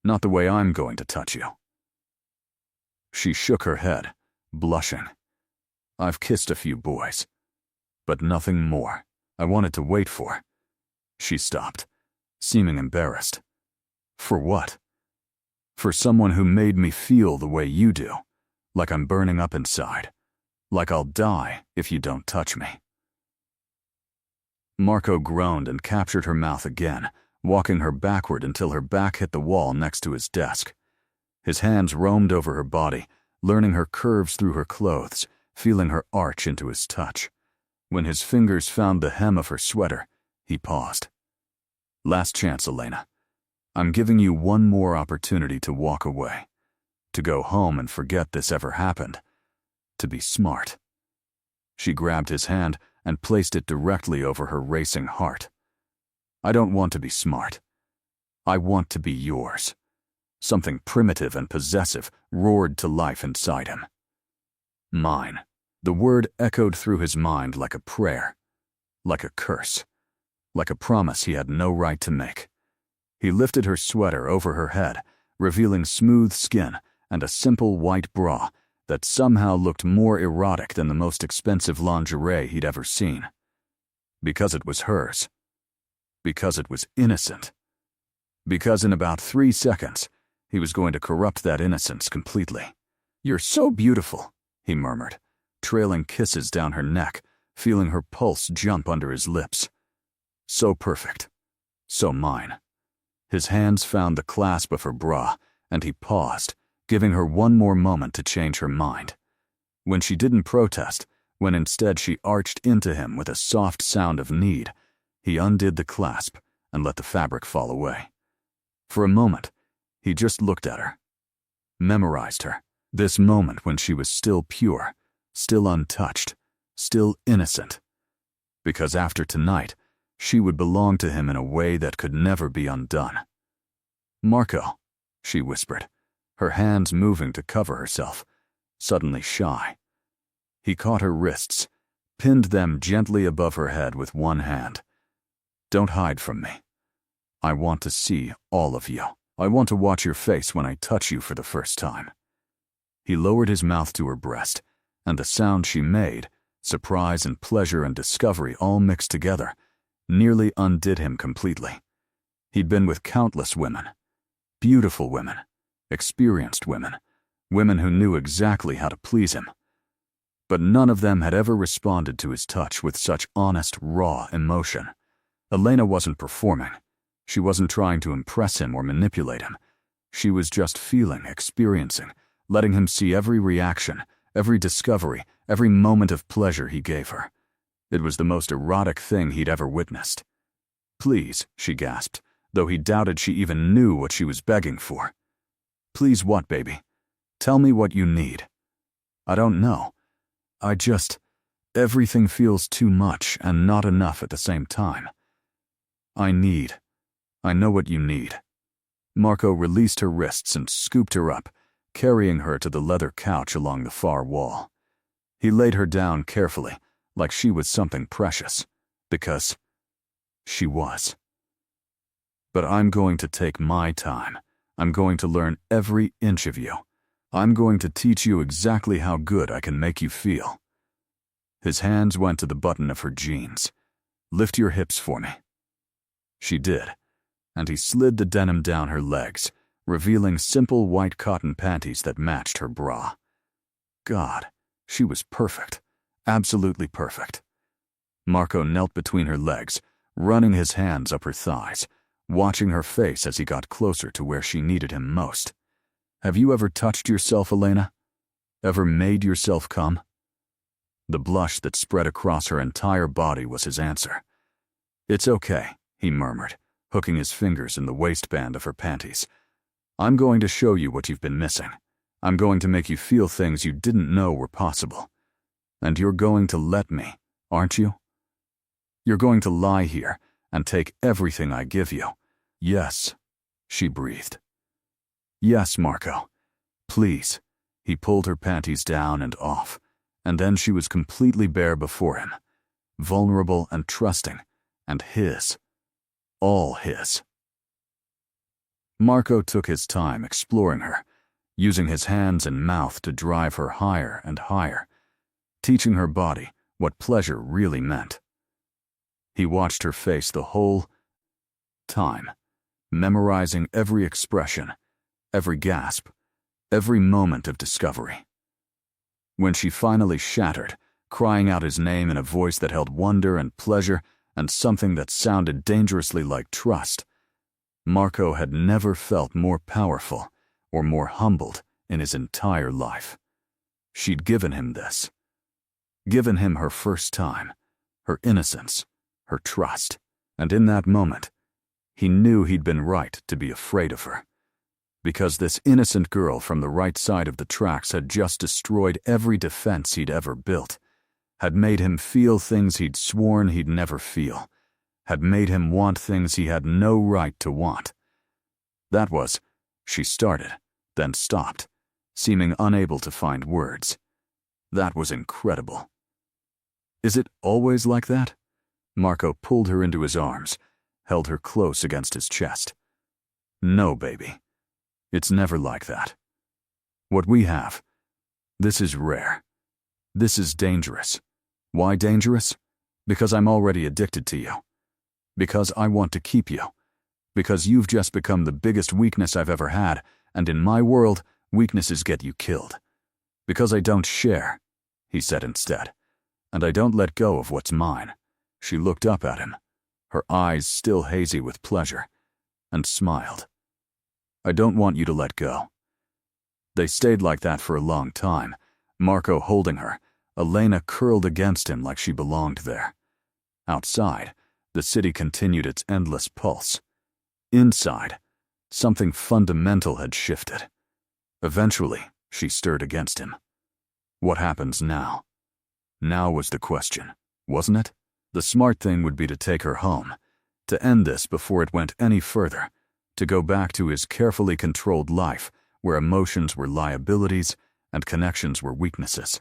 Not the way I'm going to touch you." She shook her head, blushing. "I've kissed a few boys, but nothing more. I wanted to wait for." She stopped, seeming embarrassed. "For what?" "For someone who made me feel the way you do, like I'm burning up inside, like I'll die if you don't touch me." Marco groaned and captured her mouth again, walking her backward until her back hit the wall next to his desk. His hands roamed over her body, learning her curves through her clothes, feeling her arch into his touch. When his fingers found the hem of her sweater, he paused. "Last chance, Elena. I'm giving you one more opportunity to walk away, to go home and forget this ever happened, to be smart." She grabbed his hand and placed it directly over her racing heart. "I don't want to be smart. I want to be yours." Something primitive and possessive roared to life inside him. "Mine." The word echoed through his mind like a prayer, like a curse, like a promise he had no right to make. He lifted her sweater over her head, revealing smooth skin and a simple white bra that somehow looked more erotic than the most expensive lingerie he'd ever seen. Because it was hers. Because it was innocent. Because in about 3 seconds, he was going to corrupt that innocence completely. "You're so beautiful," he murmured, trailing kisses down her neck, feeling her pulse jump under his lips. So perfect. So mine. His hands found the clasp of her bra, and he paused, giving her one more moment to change her mind. When she didn't protest, when instead she arched into him with a soft sound of need, he undid the clasp and let the fabric fall away. For a moment, he just looked at her. Memorized her. This moment when she was still pure, still untouched, still innocent. Because after tonight, she would belong to him in a way that could never be undone. "Marco," she whispered, her hands moving to cover herself, suddenly shy. He caught her wrists, pinned them gently above her head with one hand. "Don't hide from me. I want to see all of you. I want to watch your face when I touch you for the first time." He lowered his mouth to her breast, and the sound she made, surprise and pleasure and discovery all mixed together, nearly undid him completely. He'd been with countless women, beautiful women, experienced women, women who knew exactly how to please him. But none of them had ever responded to his touch with such honest, raw emotion. Elena wasn't performing. She wasn't trying to impress him or manipulate him. She was just feeling, experiencing, letting him see every reaction, every discovery, every moment of pleasure he gave her. It was the most erotic thing he'd ever witnessed. "Please," she gasped, though he doubted she even knew what she was begging for. "Please what, baby? Tell me what you need." "I don't know. Everything feels too much and not enough at the same time. I know what you need." Marco released her wrists and scooped her up, carrying her to the leather couch along the far wall. He laid her down carefully, like she was something precious, because she was. "But I'm going to take my time. I'm going to learn every inch of you. I'm going to teach you exactly how good I can make you feel." His hands went to the button of her jeans. "Lift your hips for me." She did, and he slid the denim down her legs, revealing simple white cotton panties that matched her bra. God, she was perfect, absolutely perfect. Marco knelt between her legs, running his hands up her thighs, watching her face as he got closer to where she needed him most. "Have you ever touched yourself, Elena? Ever made yourself come?" The blush that spread across her entire body was his answer. "It's okay," he murmured, hooking his fingers in the waistband of her panties. "I'm going to show you what you've been missing. I'm going to make you feel things you didn't know were possible. And you're going to let me, aren't you? You're going to lie here and take everything I give you." "Yes," she breathed. "Yes, Marco. Please." He pulled her panties down and off, and then she was completely bare before him, vulnerable and trusting, and his. All his. Marco took his time exploring her, using his hands and mouth to drive her higher and higher, teaching her body what pleasure really meant. He watched her face the whole time, memorizing every expression, every gasp, every moment of discovery. When she finally shattered, crying out his name in a voice that held wonder and pleasure and something that sounded dangerously like trust, Marco had never felt more powerful or more humbled in his entire life. She'd given him this. Given him her first time, her innocence, her trust, and in that moment, he knew he'd been right to be afraid of her. Because this innocent girl from the right side of the tracks had just destroyed every defense he'd ever built, had made him feel things he'd sworn he'd never feel, had made him want things he had no right to want. That was, she started, then stopped, seeming unable to find words. That was incredible. Is it always like that? Marco pulled her into his arms, held her close against his chest. No, baby. It's never like that. What we have, this is rare. This is dangerous. Why dangerous? Because I'm already addicted to you. Because I want to keep you. Because you've just become the biggest weakness I've ever had, and in my world, weaknesses get you killed. Because I don't share, he said instead, and I don't let go of what's mine. She looked up at him, her eyes still hazy with pleasure, and smiled. I don't want you to let go. They stayed like that for a long time, Marco holding her, Elena curled against him like she belonged there. Outside, the city continued its endless pulse. Inside, something fundamental had shifted. Eventually, she stirred against him. What happens now? Now was the question, wasn't it? The smart thing would be to take her home, to end this before it went any further, to go back to his carefully controlled life where emotions were liabilities and connections were weaknesses.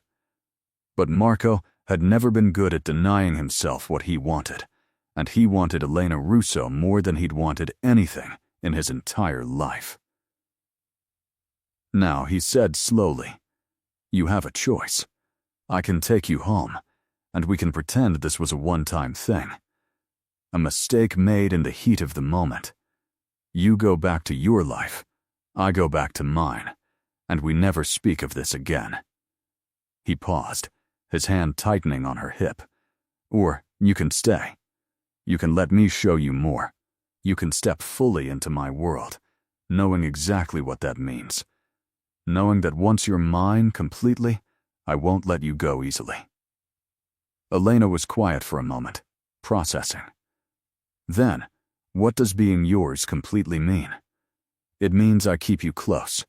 But Marco had never been good at denying himself what he wanted, and he wanted Elena Russo more than he'd wanted anything in his entire life. Now, he said slowly, You have a choice. I can take you home, and we can pretend this was a one-time thing. A mistake made in the heat of the moment. You go back to your life, I go back to mine, and we never speak of this again." He paused, his hand tightening on her hip. "Or you can stay. You can let me show you more. You can step fully into my world, knowing exactly what that means. Knowing that once you're mine completely, I won't let you go easily." Elena was quiet for a moment, processing. "Then, what does being yours completely mean?" "It means I keep you close.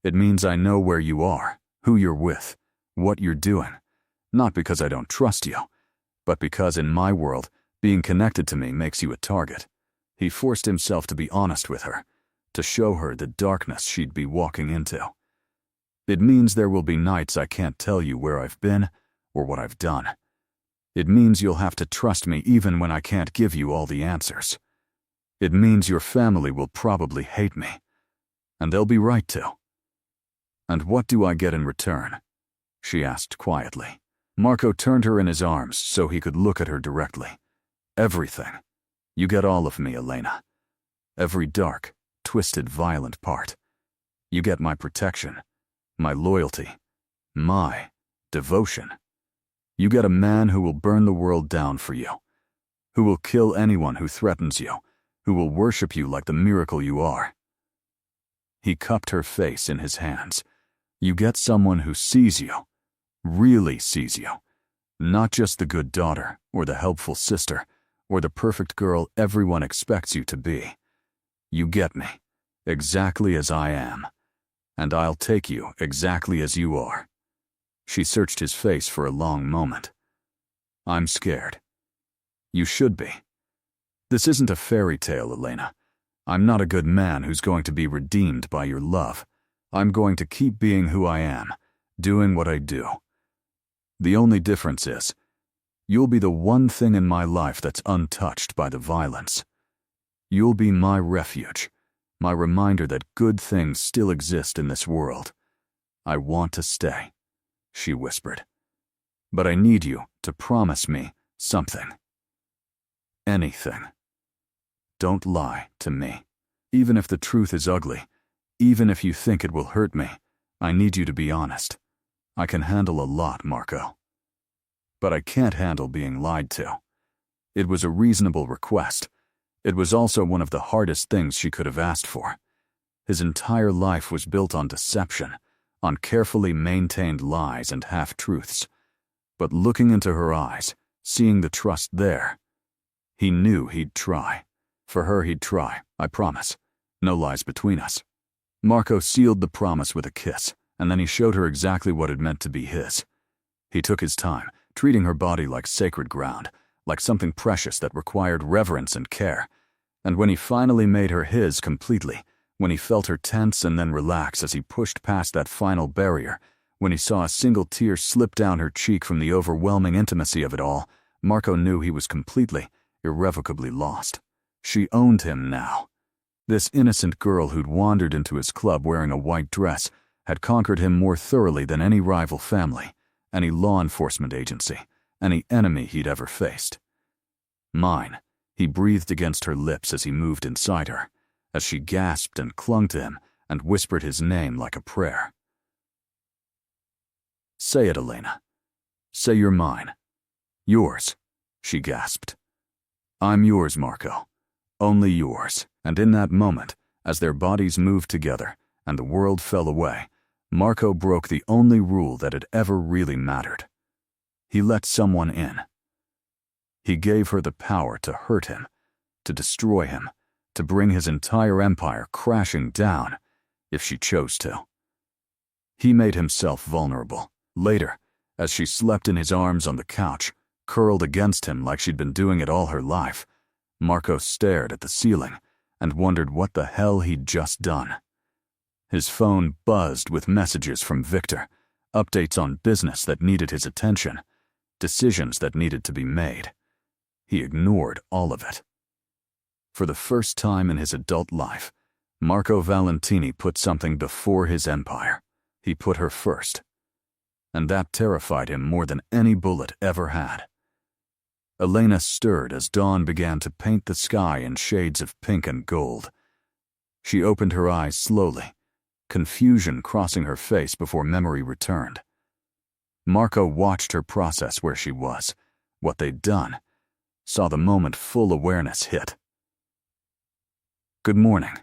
It means I know where you are, who you're with, what you're doing. Not because I don't trust you, but because in my world, being connected to me makes you a target." He forced himself to be honest with her, to show her the darkness she'd be walking into. "It means there will be nights I can't tell you where I've been or what I've done. It means you'll have to trust me even when I can't give you all the answers. It means your family will probably hate me, and they'll be right to." "And what do I get in return?" she asked quietly. Marco turned her in his arms so he could look at her directly. "Everything. You get all of me, Elena. Every dark, twisted, violent part. You get my protection, my loyalty, my devotion. You get a man who will burn the world down for you, who will kill anyone who threatens you, who will worship you like the miracle you are." He cupped her face in his hands. "You get someone who sees you, really sees you, not just the good daughter or the helpful sister or the perfect girl everyone expects you to be. You get me, exactly as I am, and I'll take you exactly as you are." She searched his face for a long moment. "I'm scared." "You should be. This isn't a fairy tale, Elena. I'm not a good man who's going to be redeemed by your love. I'm going to keep being who I am, doing what I do. The only difference is, you'll be the one thing in my life that's untouched by the violence. You'll be my refuge, my reminder that good things still exist in this world. I want to stay," she whispered. "But I need you to promise me something. Anything. Don't lie to me. Even if the truth is ugly, even if you think it will hurt me, I need you to be honest. I can handle a lot, Marco. But I can't handle being lied to." It was a reasonable request. It was also one of the hardest things she could have asked for. His entire life was built on deception, on carefully maintained lies and half-truths. But looking into her eyes, seeing the trust there, he knew he'd try. For her he'd try, I promise. No lies between us. Marco sealed the promise with a kiss, and then he showed her exactly what it meant to be his. He took his time, treating her body like sacred ground, like something precious that required reverence and care. And when he finally made her his completely, when he felt her tense and then relax as he pushed past that final barrier, when he saw a single tear slip down her cheek from the overwhelming intimacy of it all, Marco knew he was completely, irrevocably lost. She owned him now. This innocent girl who'd wandered into his club wearing a white dress had conquered him more thoroughly than any rival family, any law enforcement agency, any enemy he'd ever faced. Mine, he breathed against her lips as he moved inside her, as she gasped and clung to him and whispered his name like a prayer. Say it, Elena. Say you're mine. Yours, she gasped. I'm yours, Marco. Only yours. And in that moment, as their bodies moved together and the world fell away, Marco broke the only rule that had ever really mattered. He let someone in. He gave her the power to hurt him, to destroy him, to bring his entire empire crashing down, if she chose to. He made himself vulnerable. Later, as she slept in his arms on the couch, curled against him like she'd been doing it all her life, Marco stared at the ceiling and wondered what the hell he'd just done. His phone buzzed with messages from Victor, updates on business that needed his attention, decisions that needed to be made. He ignored all of it. For the first time in his adult life, Marco Valentini put something before his empire. He put her first. and that terrified him more than any bullet ever had. Elena stirred as dawn began to paint the sky in shades of pink and gold. She opened her eyes slowly, confusion crossing her face before memory returned. Marco watched her process where she was, what they'd done, saw the moment full awareness hit. "Good morning,"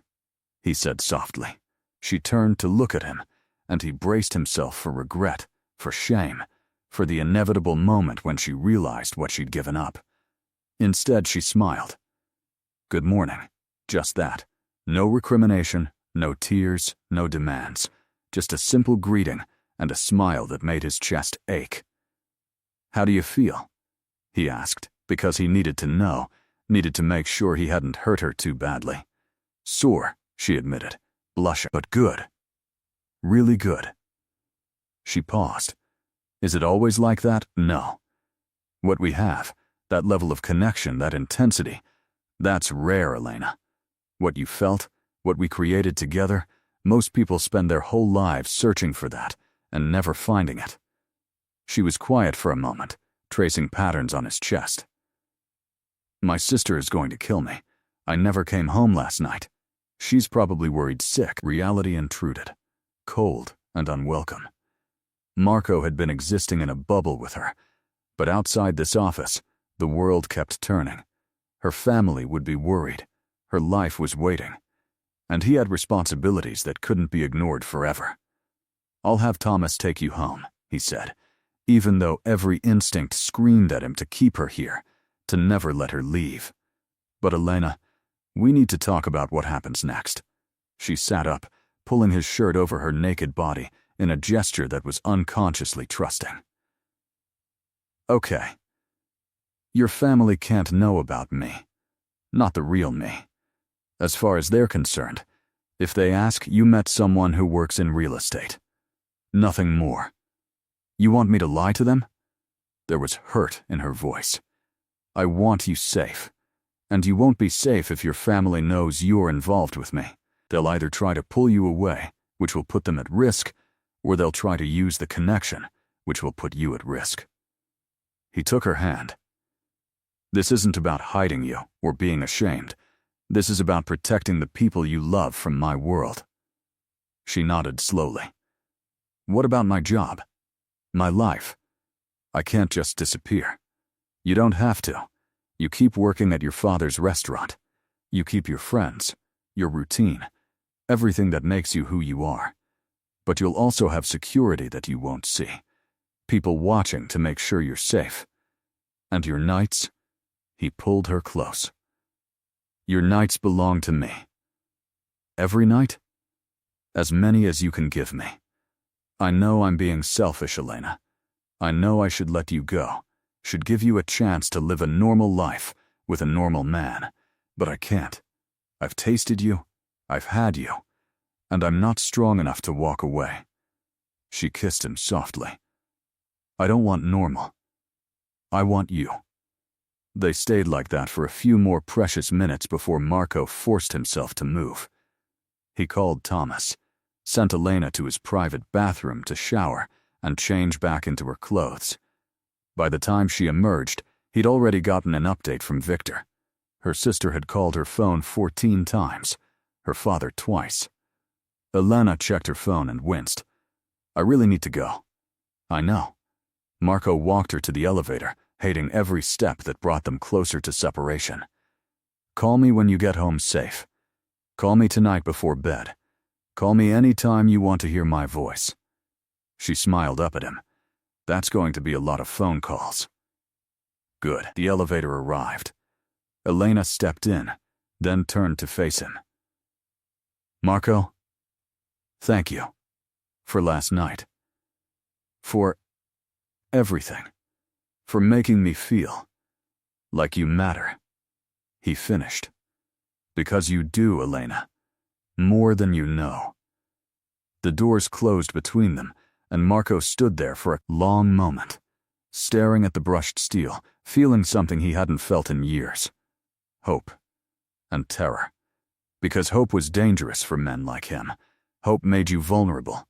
he said softly. She turned to look at him, and he braced himself for regret, for shame, for the inevitable moment when she realized what she'd given up. Instead, she smiled. "Good morning," just that. No recrimination, no tears, no demands, just a simple greeting and a smile that made his chest ache. "How do you feel?" he asked, because he needed to know, needed to make sure he hadn't hurt her too badly. "Sore," she admitted, blushing, "but good. Really good." She paused. "Is it always like that? No. What we have, that level of connection, that intensity, that's rare, Elena. What you felt, what we created together, most people spend their whole lives searching for that and never finding it." She was quiet for a moment, tracing patterns on his chest. "My sister is going to kill me. I never came home last night. She's probably worried sick." Reality intruded, cold and unwelcome. Marco had been existing in a bubble with her, but outside this office, the world kept turning. Her family would be worried. Her life was waiting. And he had responsibilities that couldn't be ignored forever. "I'll have Thomas take you home," he said, even though every instinct screamed at him to keep her here, to never let her leave. "But Elena, we need to talk about what happens next." She sat up, pulling his shirt over her naked body in a gesture that was unconsciously trusting. "Okay. Your family can't know about me. Not the real me. As far as they're concerned, if they ask, you met someone who works in real estate. Nothing more. You want me to lie to them?" There was hurt in her voice. "I want you safe. And you won't be safe if your family knows you're involved with me. They'll either try to pull you away, which will put them at risk, or they'll try to use the connection, which will put you at risk." He took her hand. "This isn't about hiding you or being ashamed. This is about protecting the people you love from my world." She nodded slowly. "What about my job? My life? I can't just disappear. You don't have to. You keep working at your father's restaurant. You keep your friends, your routine, everything that makes you who you are. But you'll also have security that you won't see. People watching to make sure you're safe. And your nights?" He pulled her close. "Your nights belong to me. Every night? As many as you can give me. I know I'm being selfish, Elena. I know I should let you go, should give you a chance to live a normal life with a normal man, but I can't. I've tasted you, I've had you, and I'm not strong enough to walk away." She kissed him softly. "I don't want normal. I want you." They stayed like that for a few more precious minutes before Marco forced himself to move. He called Thomas, sent Elena to his private bathroom to shower and change back into her clothes. By the time she emerged, he'd already gotten an update from Victor. Her sister had called her phone 14 times, her father twice. Elena checked her phone and winced. "I really need to go." "I know." Marco walked her to the elevator, hating every step that brought them closer to separation. "Call me when you get home safe. Call me tonight before bed. Call me any time you want to hear my voice." She smiled up at him. "That's going to be a lot of phone calls." Good. The elevator arrived. Elena stepped in, then turned to face him. "Marco, thank you. For last night. For everything. For making me feel like you matter." He finished. "Because you do, Elena. More than you know." The doors closed between them, and Marco stood there for a long moment, staring at the brushed steel, feeling something he hadn't felt in years. Hope and terror. Because hope was dangerous for men like him. Hope made you vulnerable.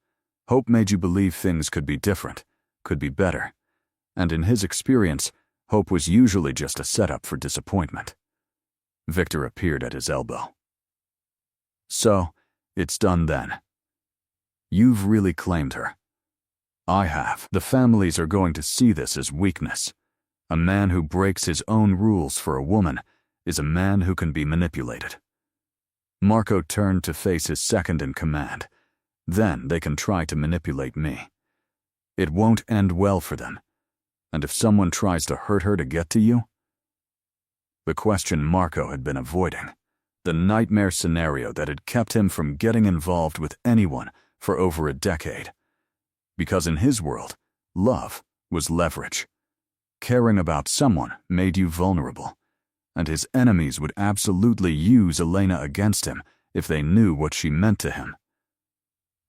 Hope made you believe things could be different, could be better, and in his experience, hope was usually just a setup for disappointment. Victor appeared at his elbow. "So, it's done then. You've really claimed her." "I have. The families are going to see this as weakness. A man who breaks his own rules for a woman is a man who can be manipulated." Marco turned to face his second-in-command. "Then they can try to manipulate me. It won't end well for them. And if someone tries to hurt her to get to you?" The question Marco had been avoiding. The nightmare scenario that had kept him from getting involved with anyone for over a decade. Because in his world, love was leverage. Caring about someone made you vulnerable, and his enemies would absolutely use Elena against him if they knew what she meant to him.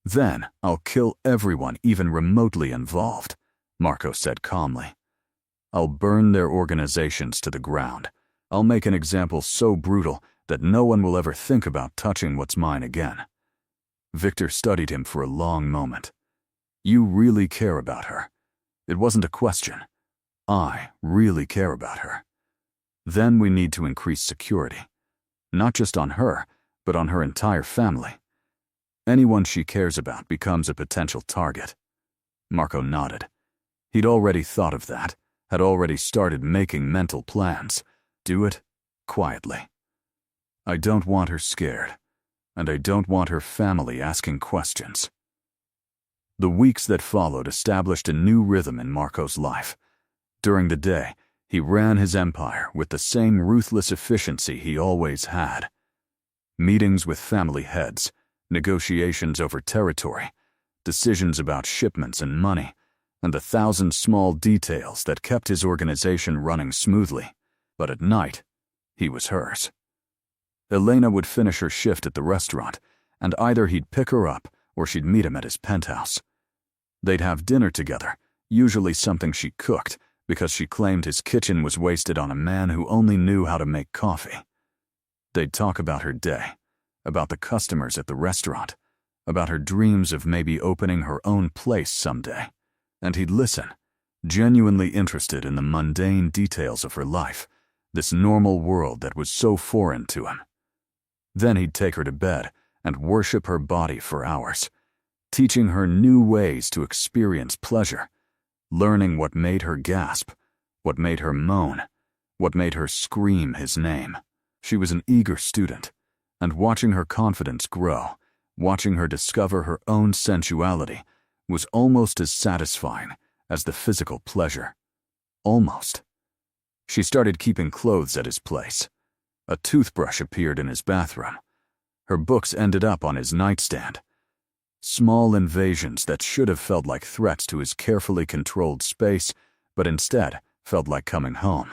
"Then I'll kill everyone even remotely involved," Marco said calmly. "I'll burn their organizations to the ground. I'll make an example so brutal that no one will ever think about touching what's mine again." Victor studied him for a long moment. "You really care about her. It wasn't a question. I really care about her. Then we need to increase security. Not just on her, but on her entire family. Anyone she cares about becomes a potential target." Marco nodded. He'd already thought of that, had already started making mental plans. Do it quietly. "I don't want her scared, and I don't want her family asking questions." The weeks that followed established a new rhythm in Marco's life. During the day, he ran his empire with the same ruthless efficiency he always had. Meetings with family heads, negotiations over territory, decisions about shipments and money, and the 1,000 small details that kept his organization running smoothly. But at night, he was hers. Elena would finish her shift at the restaurant, and either he'd pick her up or she'd meet him at his penthouse. They'd have dinner together, usually something she cooked, because she claimed his kitchen was wasted on a man who only knew how to make coffee. They'd talk about her day, about the customers at the restaurant, about her dreams of maybe opening her own place someday, and he'd listen, genuinely interested in the mundane details of her life, this normal world that was so foreign to him. Then he'd take her to bed and worship her body for hours, teaching her new ways to experience pleasure, learning what made her gasp, what made her moan, what made her scream his name. She was an eager student, and watching her confidence grow, watching her discover her own sensuality, was almost as satisfying as the physical pleasure. Almost. She started keeping clothes at his place. A toothbrush appeared in his bathroom. Her books ended up on his nightstand. Small invasions that should have felt like threats to his carefully controlled space, but instead felt like coming home.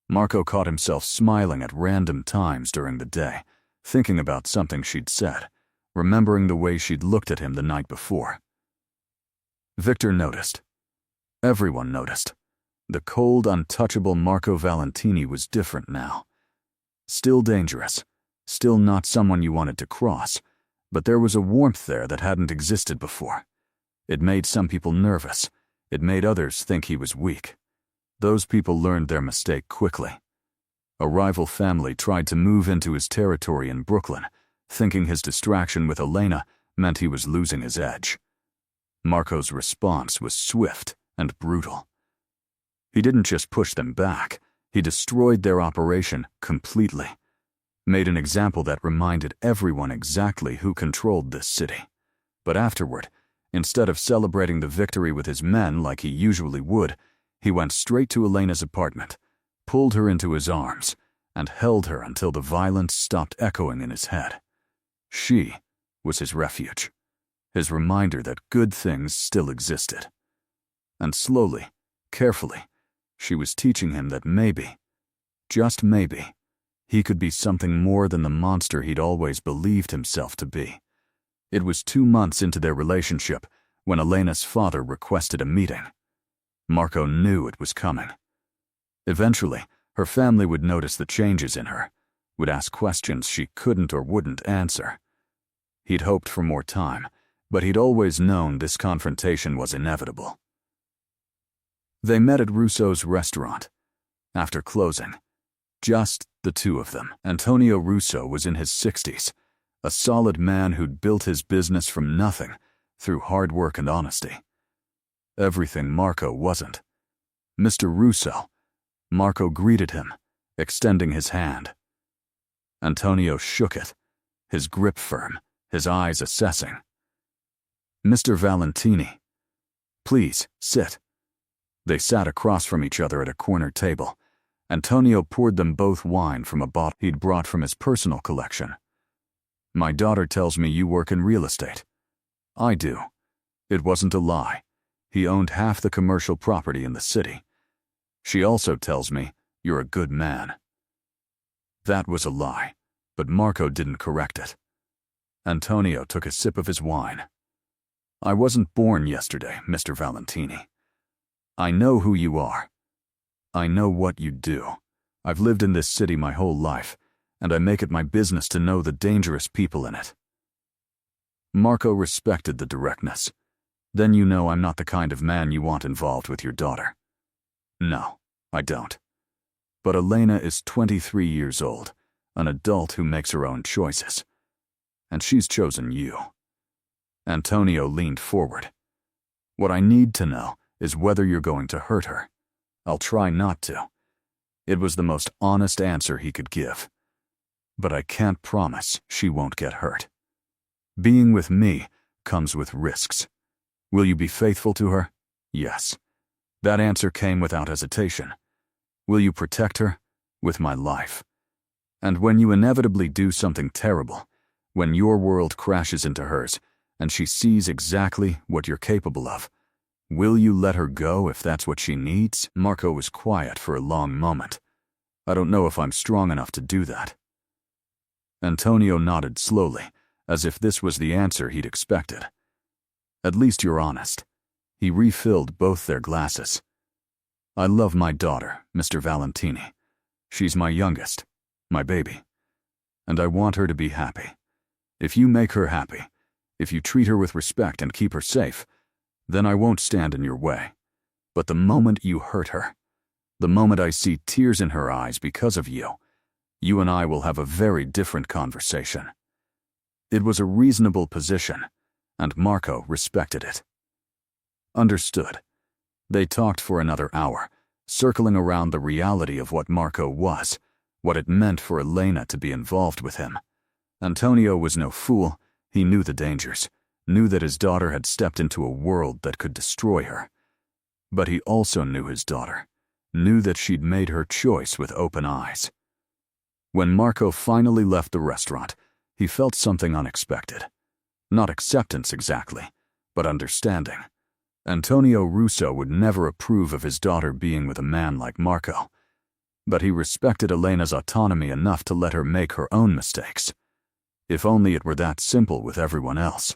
Marco caught himself smiling at random times during the day, thinking about something she'd said, remembering the way she'd looked at him the night before. Victor noticed. Everyone noticed. The cold, untouchable Marco Valentini was different now. Still dangerous, still not someone you wanted to cross, but there was a warmth there that hadn't existed before. It made some people nervous. It made others think he was weak. Those people learned their mistake quickly. A rival family tried to move into his territory in Brooklyn, thinking his distraction with Elena meant he was losing his edge. Marco's response was swift and brutal. He didn't just push them back, he destroyed their operation completely. Made an example that reminded everyone exactly who controlled this city. But afterward, instead of celebrating the victory with his men like he usually would, he went straight to Elena's apartment, pulled her into his arms, and held her until the violence stopped echoing in his head. She was his refuge, his reminder that good things still existed. And slowly, carefully, she was teaching him that maybe, just maybe, he could be something more than the monster he'd always believed himself to be. It was 2 months into their relationship when Elena's father requested a meeting. Marco knew it was coming. Eventually, her family would notice the changes in her, would ask questions she couldn't or wouldn't answer. He'd hoped for more time, but he'd always known this confrontation was inevitable. They met at Russo's restaurant. After closing, just the two of them. Antonio Russo was in his 60s, a solid man who'd built his business from nothing through hard work and honesty. Everything Marco wasn't. Mr. Russo. Marco greeted him, extending his hand. Antonio shook it, his grip firm, his eyes assessing. Mr. Valentini. Please, sit. They sat across from each other at a corner table. Antonio poured them both wine from a bottle he'd brought from his personal collection. My daughter tells me you work in real estate. I do. It wasn't a lie. He owned half the commercial property in the city. She also tells me you're a good man. That was a lie, but Marco didn't correct it. Antonio took a sip of his wine. I wasn't born yesterday, Mr. Valentini. I know who you are. I know what you do. I've lived in this city my whole life, and I make it my business to know the dangerous people in it. Marco respected the directness. Then you know I'm not the kind of man you want involved with your daughter. No, I don't. But Elena is 23 years old, an adult who makes her own choices. And she's chosen you. Antonio leaned forward. What I need to know is whether you're going to hurt her. I'll try not to. It was the most honest answer he could give. But I can't promise she won't get hurt. Being with me comes with risks. Will you be faithful to her? Yes. That answer came without hesitation. Will you protect her? With my life. And when you inevitably do something terrible, when your world crashes into hers, and she sees exactly what you're capable of, will you let her go if that's what she needs? Marco was quiet for a long moment. I don't know if I'm strong enough to do that. Antonio nodded slowly, as if this was the answer he'd expected. At least you're honest. He refilled both their glasses. I love my daughter, Mr. Valentini. She's my youngest, my baby. And I want her to be happy. If you make her happy, if you treat her with respect and keep her safe, then I won't stand in your way. But the moment you hurt her, the moment I see tears in her eyes because of you, you and I will have a very different conversation. It was a reasonable position, and Marco respected it. Understood. They talked for another hour, circling around the reality of what Marco was, what it meant for Elena to be involved with him. Antonio was no fool. He knew the dangers, knew that his daughter had stepped into a world that could destroy her. But he also knew his daughter, knew that she'd made her choice with open eyes. When Marco finally left the restaurant, he felt something unexpected. Not acceptance exactly, but understanding. Antonio Russo would never approve of his daughter being with a man like Marco, but he respected Elena's autonomy enough to let her make her own mistakes. If only it were that simple with everyone else.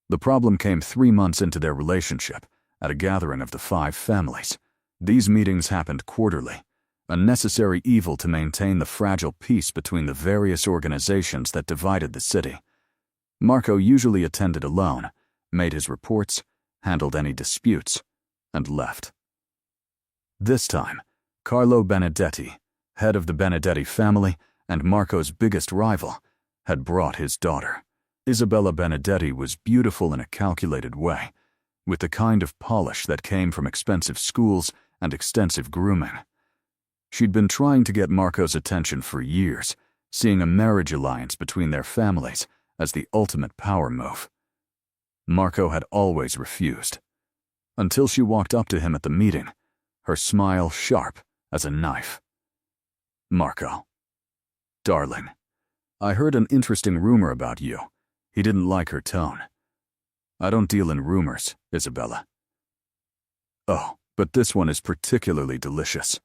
The problem came 3 months into their relationship, at a gathering of the 5 families. These meetings happened quarterly, a necessary evil to maintain the fragile peace between the various organizations that divided the city. Marco usually attended alone, made his reports, handled any disputes, and left. This time, Carlo Benedetti, head of the Benedetti family and Marco's biggest rival, had brought his daughter. Isabella Benedetti was beautiful in a calculated way, with the kind of polish that came from expensive schools and extensive grooming. She'd been trying to get Marco's attention for years, seeing a marriage alliance between their families as the ultimate power move. Marco had always refused, until she walked up to him at the meeting, her smile sharp as a knife. Marco. Darling, I heard an interesting rumor about you. He didn't like her tone. I don't deal in rumors, Isabella. Oh, but this one is particularly delicious.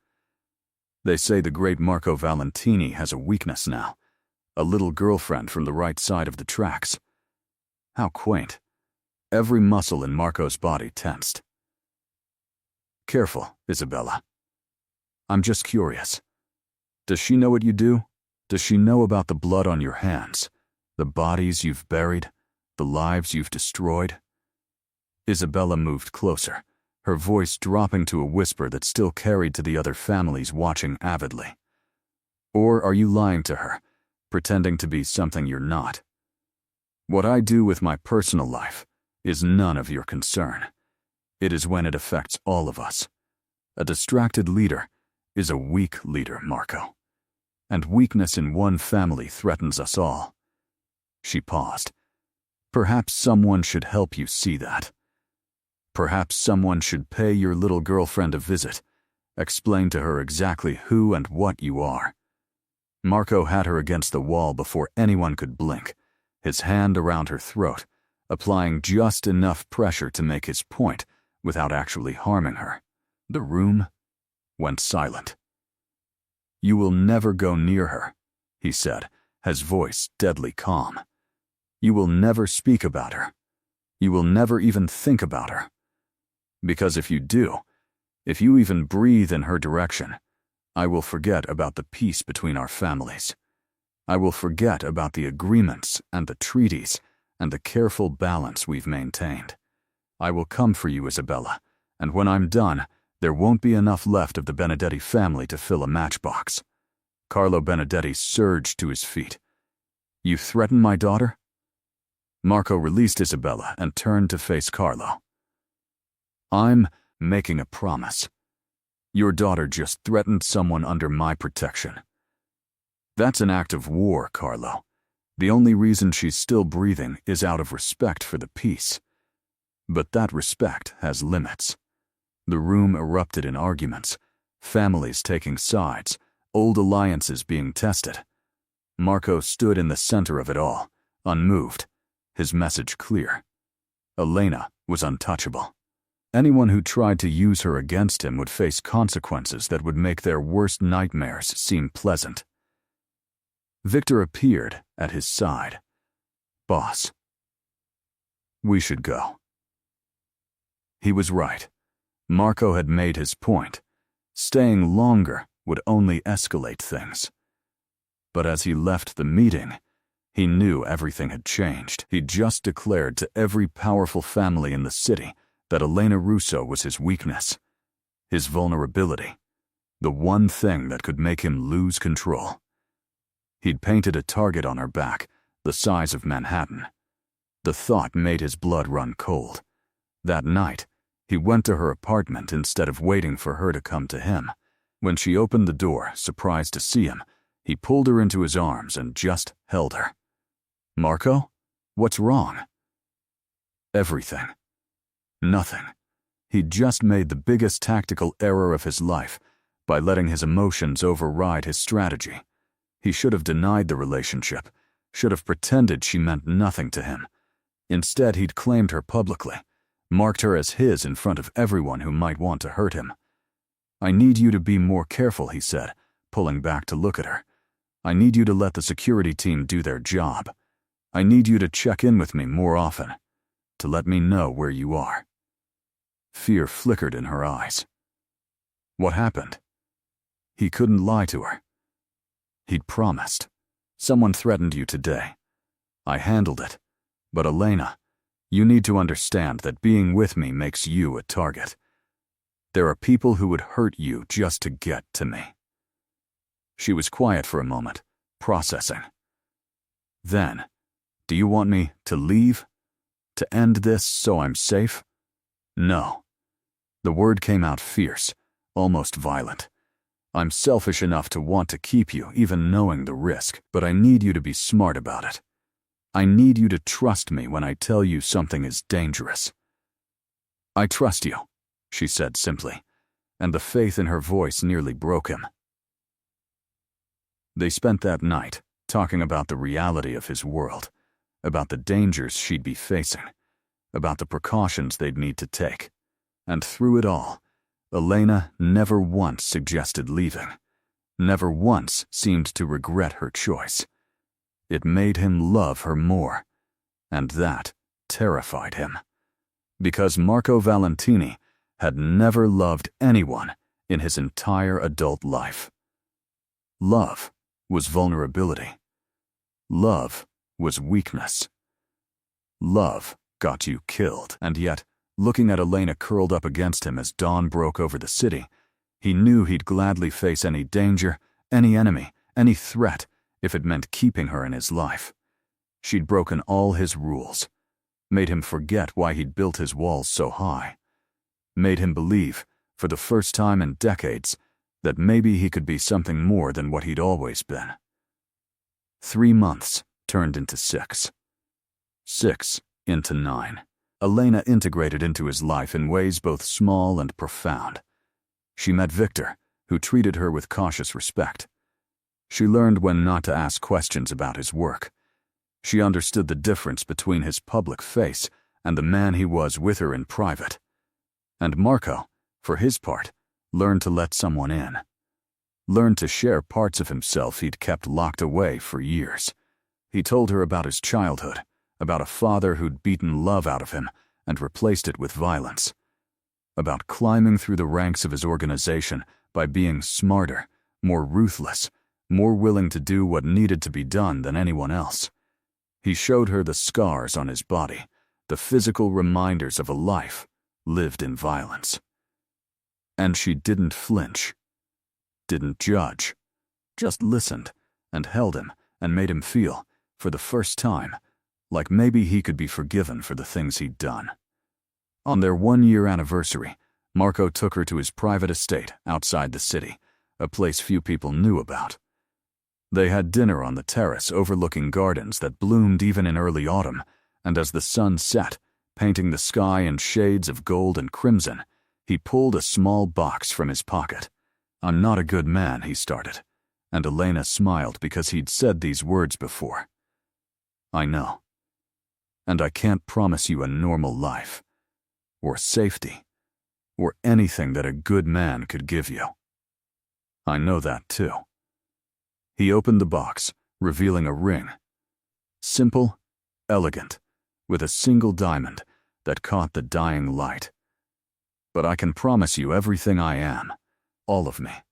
They say the great Marco Valentini has a weakness now, a little girlfriend from the right side of the tracks. How quaint. Every muscle in Marco's body tensed. Careful, Isabella. I'm just curious. Does she know what you do? Does she know about the blood on your hands, the bodies you've buried, the lives you've destroyed? Isabella moved closer, her voice dropping to a whisper that still carried to the other families watching avidly. Or are you lying to her, pretending to be something you're not? What I do with my personal life is none of your concern. It is when it affects all of us. A distracted leader is a weak leader, Marco. And weakness in one family threatens us all. She paused. Perhaps someone should help you see that. Perhaps someone should pay your little girlfriend a visit, explain to her exactly who and what you are. Marco had her against the wall before anyone could blink, his hand around her throat, applying just enough pressure to make his point without actually harming her. The room went silent. You will never go near her, he said, his voice deadly calm. You will never speak about her. You will never even think about her. Because if you do, if you even breathe in her direction, I will forget about the peace between our families. I will forget about the agreements and the treaties and the careful balance we've maintained. I will come for you, Isabella, and when I'm done, there won't be enough left of the Benedetti family to fill a matchbox. Carlo Benedetti surged to his feet. You threaten my daughter? Marco released Isabella and turned to face Carlo. I'm making a promise. Your daughter just threatened someone under my protection. That's an act of war, Carlo. The only reason she's still breathing is out of respect for the peace. But that respect has limits. The room erupted in arguments, families taking sides, old alliances being tested. Marco stood in the center of it all, unmoved, his message clear. Elena was untouchable. Anyone who tried to use her against him would face consequences that would make their worst nightmares seem pleasant. Victor appeared at his side. Boss. We should go. He was right. Marco had made his point. Staying longer would only escalate things. But as he left the meeting, he knew everything had changed. He'd just declared to every powerful family in the city that Elena Russo was his weakness, his vulnerability, the one thing that could make him lose control. He'd painted a target on her back, the size of Manhattan. The thought made his blood run cold. That night, he went to her apartment instead of waiting for her to come to him. When she opened the door, surprised to see him, he pulled her into his arms and just held her. Marco? What's wrong? Everything. Nothing. He'd just made the biggest tactical error of his life by letting his emotions override his strategy. He should have denied the relationship, should have pretended she meant nothing to him. Instead, he'd claimed her publicly, marked her as his in front of everyone who might want to hurt him. I need you to be more careful, he said, pulling back to look at her. I need you to let the security team do their job. I need you to check in with me more often, to let me know where you are. Fear flickered in her eyes. What happened? He couldn't lie to her. He'd promised. Someone threatened you today. I handled it. But Elena, you need to understand that being with me makes you a target. There are people who would hurt you just to get to me. She was quiet for a moment, processing. Then, do you want me to leave? To end this so I'm safe? No. The word came out fierce, almost violent. I'm selfish enough to want to keep you, even knowing the risk, but I need you to be smart about it. I need you to trust me when I tell you something is dangerous. I trust you, she said simply, and the faith in her voice nearly broke him. They spent that night talking about the reality of his world, about the dangers she'd be facing, about the precautions they'd need to take. And through it all, Elena never once suggested leaving, never once seemed to regret her choice. It made him love her more, and that terrified him. Because Marco Valentini had never loved anyone in his entire adult life. Love was vulnerability. Love was weakness. Love got you killed, and yet Looking at Elena curled up against him as dawn broke over the city, he knew he'd gladly face any danger, any enemy, any threat, if it meant keeping her in his life. She'd broken all his rules, made him forget why he'd built his walls so high, made him believe, for the first time in decades, that maybe he could be something more than what he'd always been. 3 months turned into 6. 6 into 9. Elena integrated into his life in ways both small and profound. She met Victor, who treated her with cautious respect. She learned when not to ask questions about his work. She understood the difference between his public face and the man he was with her in private. And Marco, for his part, learned to let someone in. Learned to share parts of himself he'd kept locked away for years. He told her about his childhood, about a father who'd beaten love out of him and replaced it with violence. About climbing through the ranks of his organization by being smarter, more ruthless, more willing to do what needed to be done than anyone else. He showed her the scars on his body, the physical reminders of a life lived in violence. And she didn't flinch, didn't judge, just listened and held him and made him feel, for the first time, like maybe he could be forgiven for the things he'd done. On their 1-year anniversary, Marco took her to his private estate outside the city, a place few people knew about. They had dinner on the terrace overlooking gardens that bloomed even in early autumn, and as the sun set, painting the sky in shades of gold and crimson, he pulled a small box from his pocket. "I'm not a good man," he started, and Elena smiled because he'd said these words before. "I know. And I can't promise you a normal life, or safety, or anything that a good man could give you. I know that too." He opened the box, revealing a ring. Simple, elegant, with a single diamond that caught the dying light. "But I can promise you everything I am, all of me,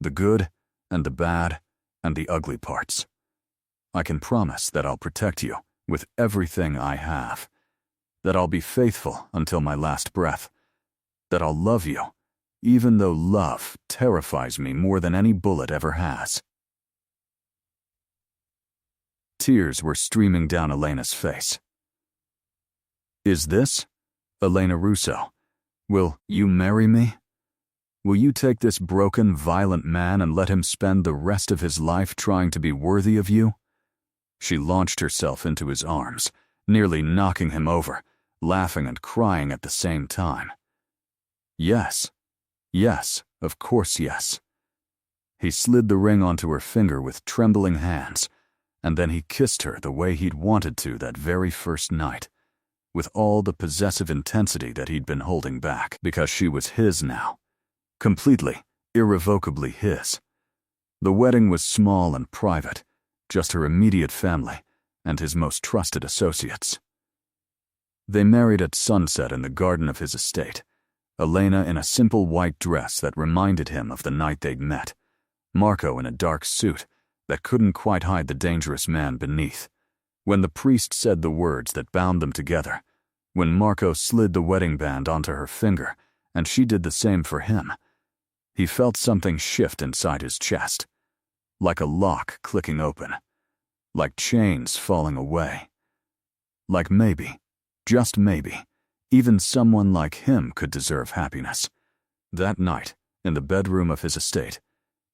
the good and the bad and the ugly parts. I can promise that I'll protect you with everything I have, that I'll be faithful until my last breath, that I'll love you, even though love terrifies me more than any bullet ever has." Tears were streaming down Elena's face. "Is this, Elena Russo, will you marry me? Will you take this broken, violent man and let him spend the rest of his life trying to be worthy of you?" She launched herself into his arms, nearly knocking him over, laughing and crying at the same time. "Yes, yes, of course yes." He slid the ring onto her finger with trembling hands, and then he kissed her the way he'd wanted to that very first night, with all the possessive intensity that he'd been holding back, because she was his now, completely, irrevocably his. The wedding was small and private, just her immediate family and his most trusted associates. They married at sunset in the garden of his estate, Elena in a simple white dress that reminded him of the night they'd met, Marco in a dark suit that couldn't quite hide the dangerous man beneath. When the priest said the words that bound them together, when Marco slid the wedding band onto her finger and she did the same for him, he felt something shift inside his chest, like a lock clicking open, like chains falling away, like maybe, just maybe, even someone like him could deserve happiness. That night, in the bedroom of his estate,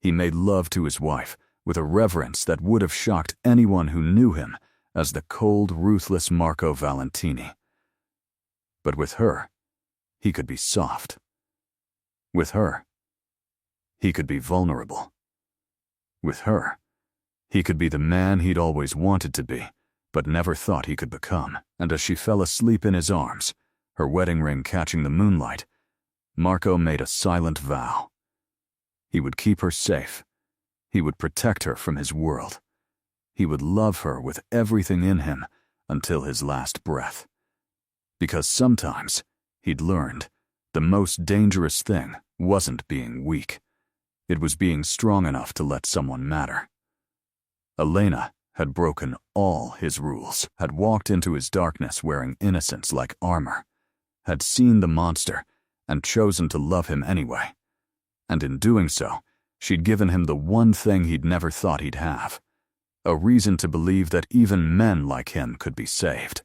he made love to his wife with a reverence that would have shocked anyone who knew him as the cold, ruthless Marco Valentini. But with her, he could be soft. With her, he could be vulnerable. With her, he could be the man he'd always wanted to be, but never thought he could become. And as she fell asleep in his arms, her wedding ring catching the moonlight, Marco made a silent vow. He would keep her safe. He would protect her from his world. He would love her with everything in him until his last breath. Because sometimes, he'd learned, the most dangerous thing wasn't being weak. It was being strong enough to let someone matter. Elena had broken all his rules, had walked into his darkness wearing innocence like armor, had seen the monster and chosen to love him anyway. And in doing so, she'd given him the one thing he'd never thought he'd have: a reason to believe that even men like him could be saved.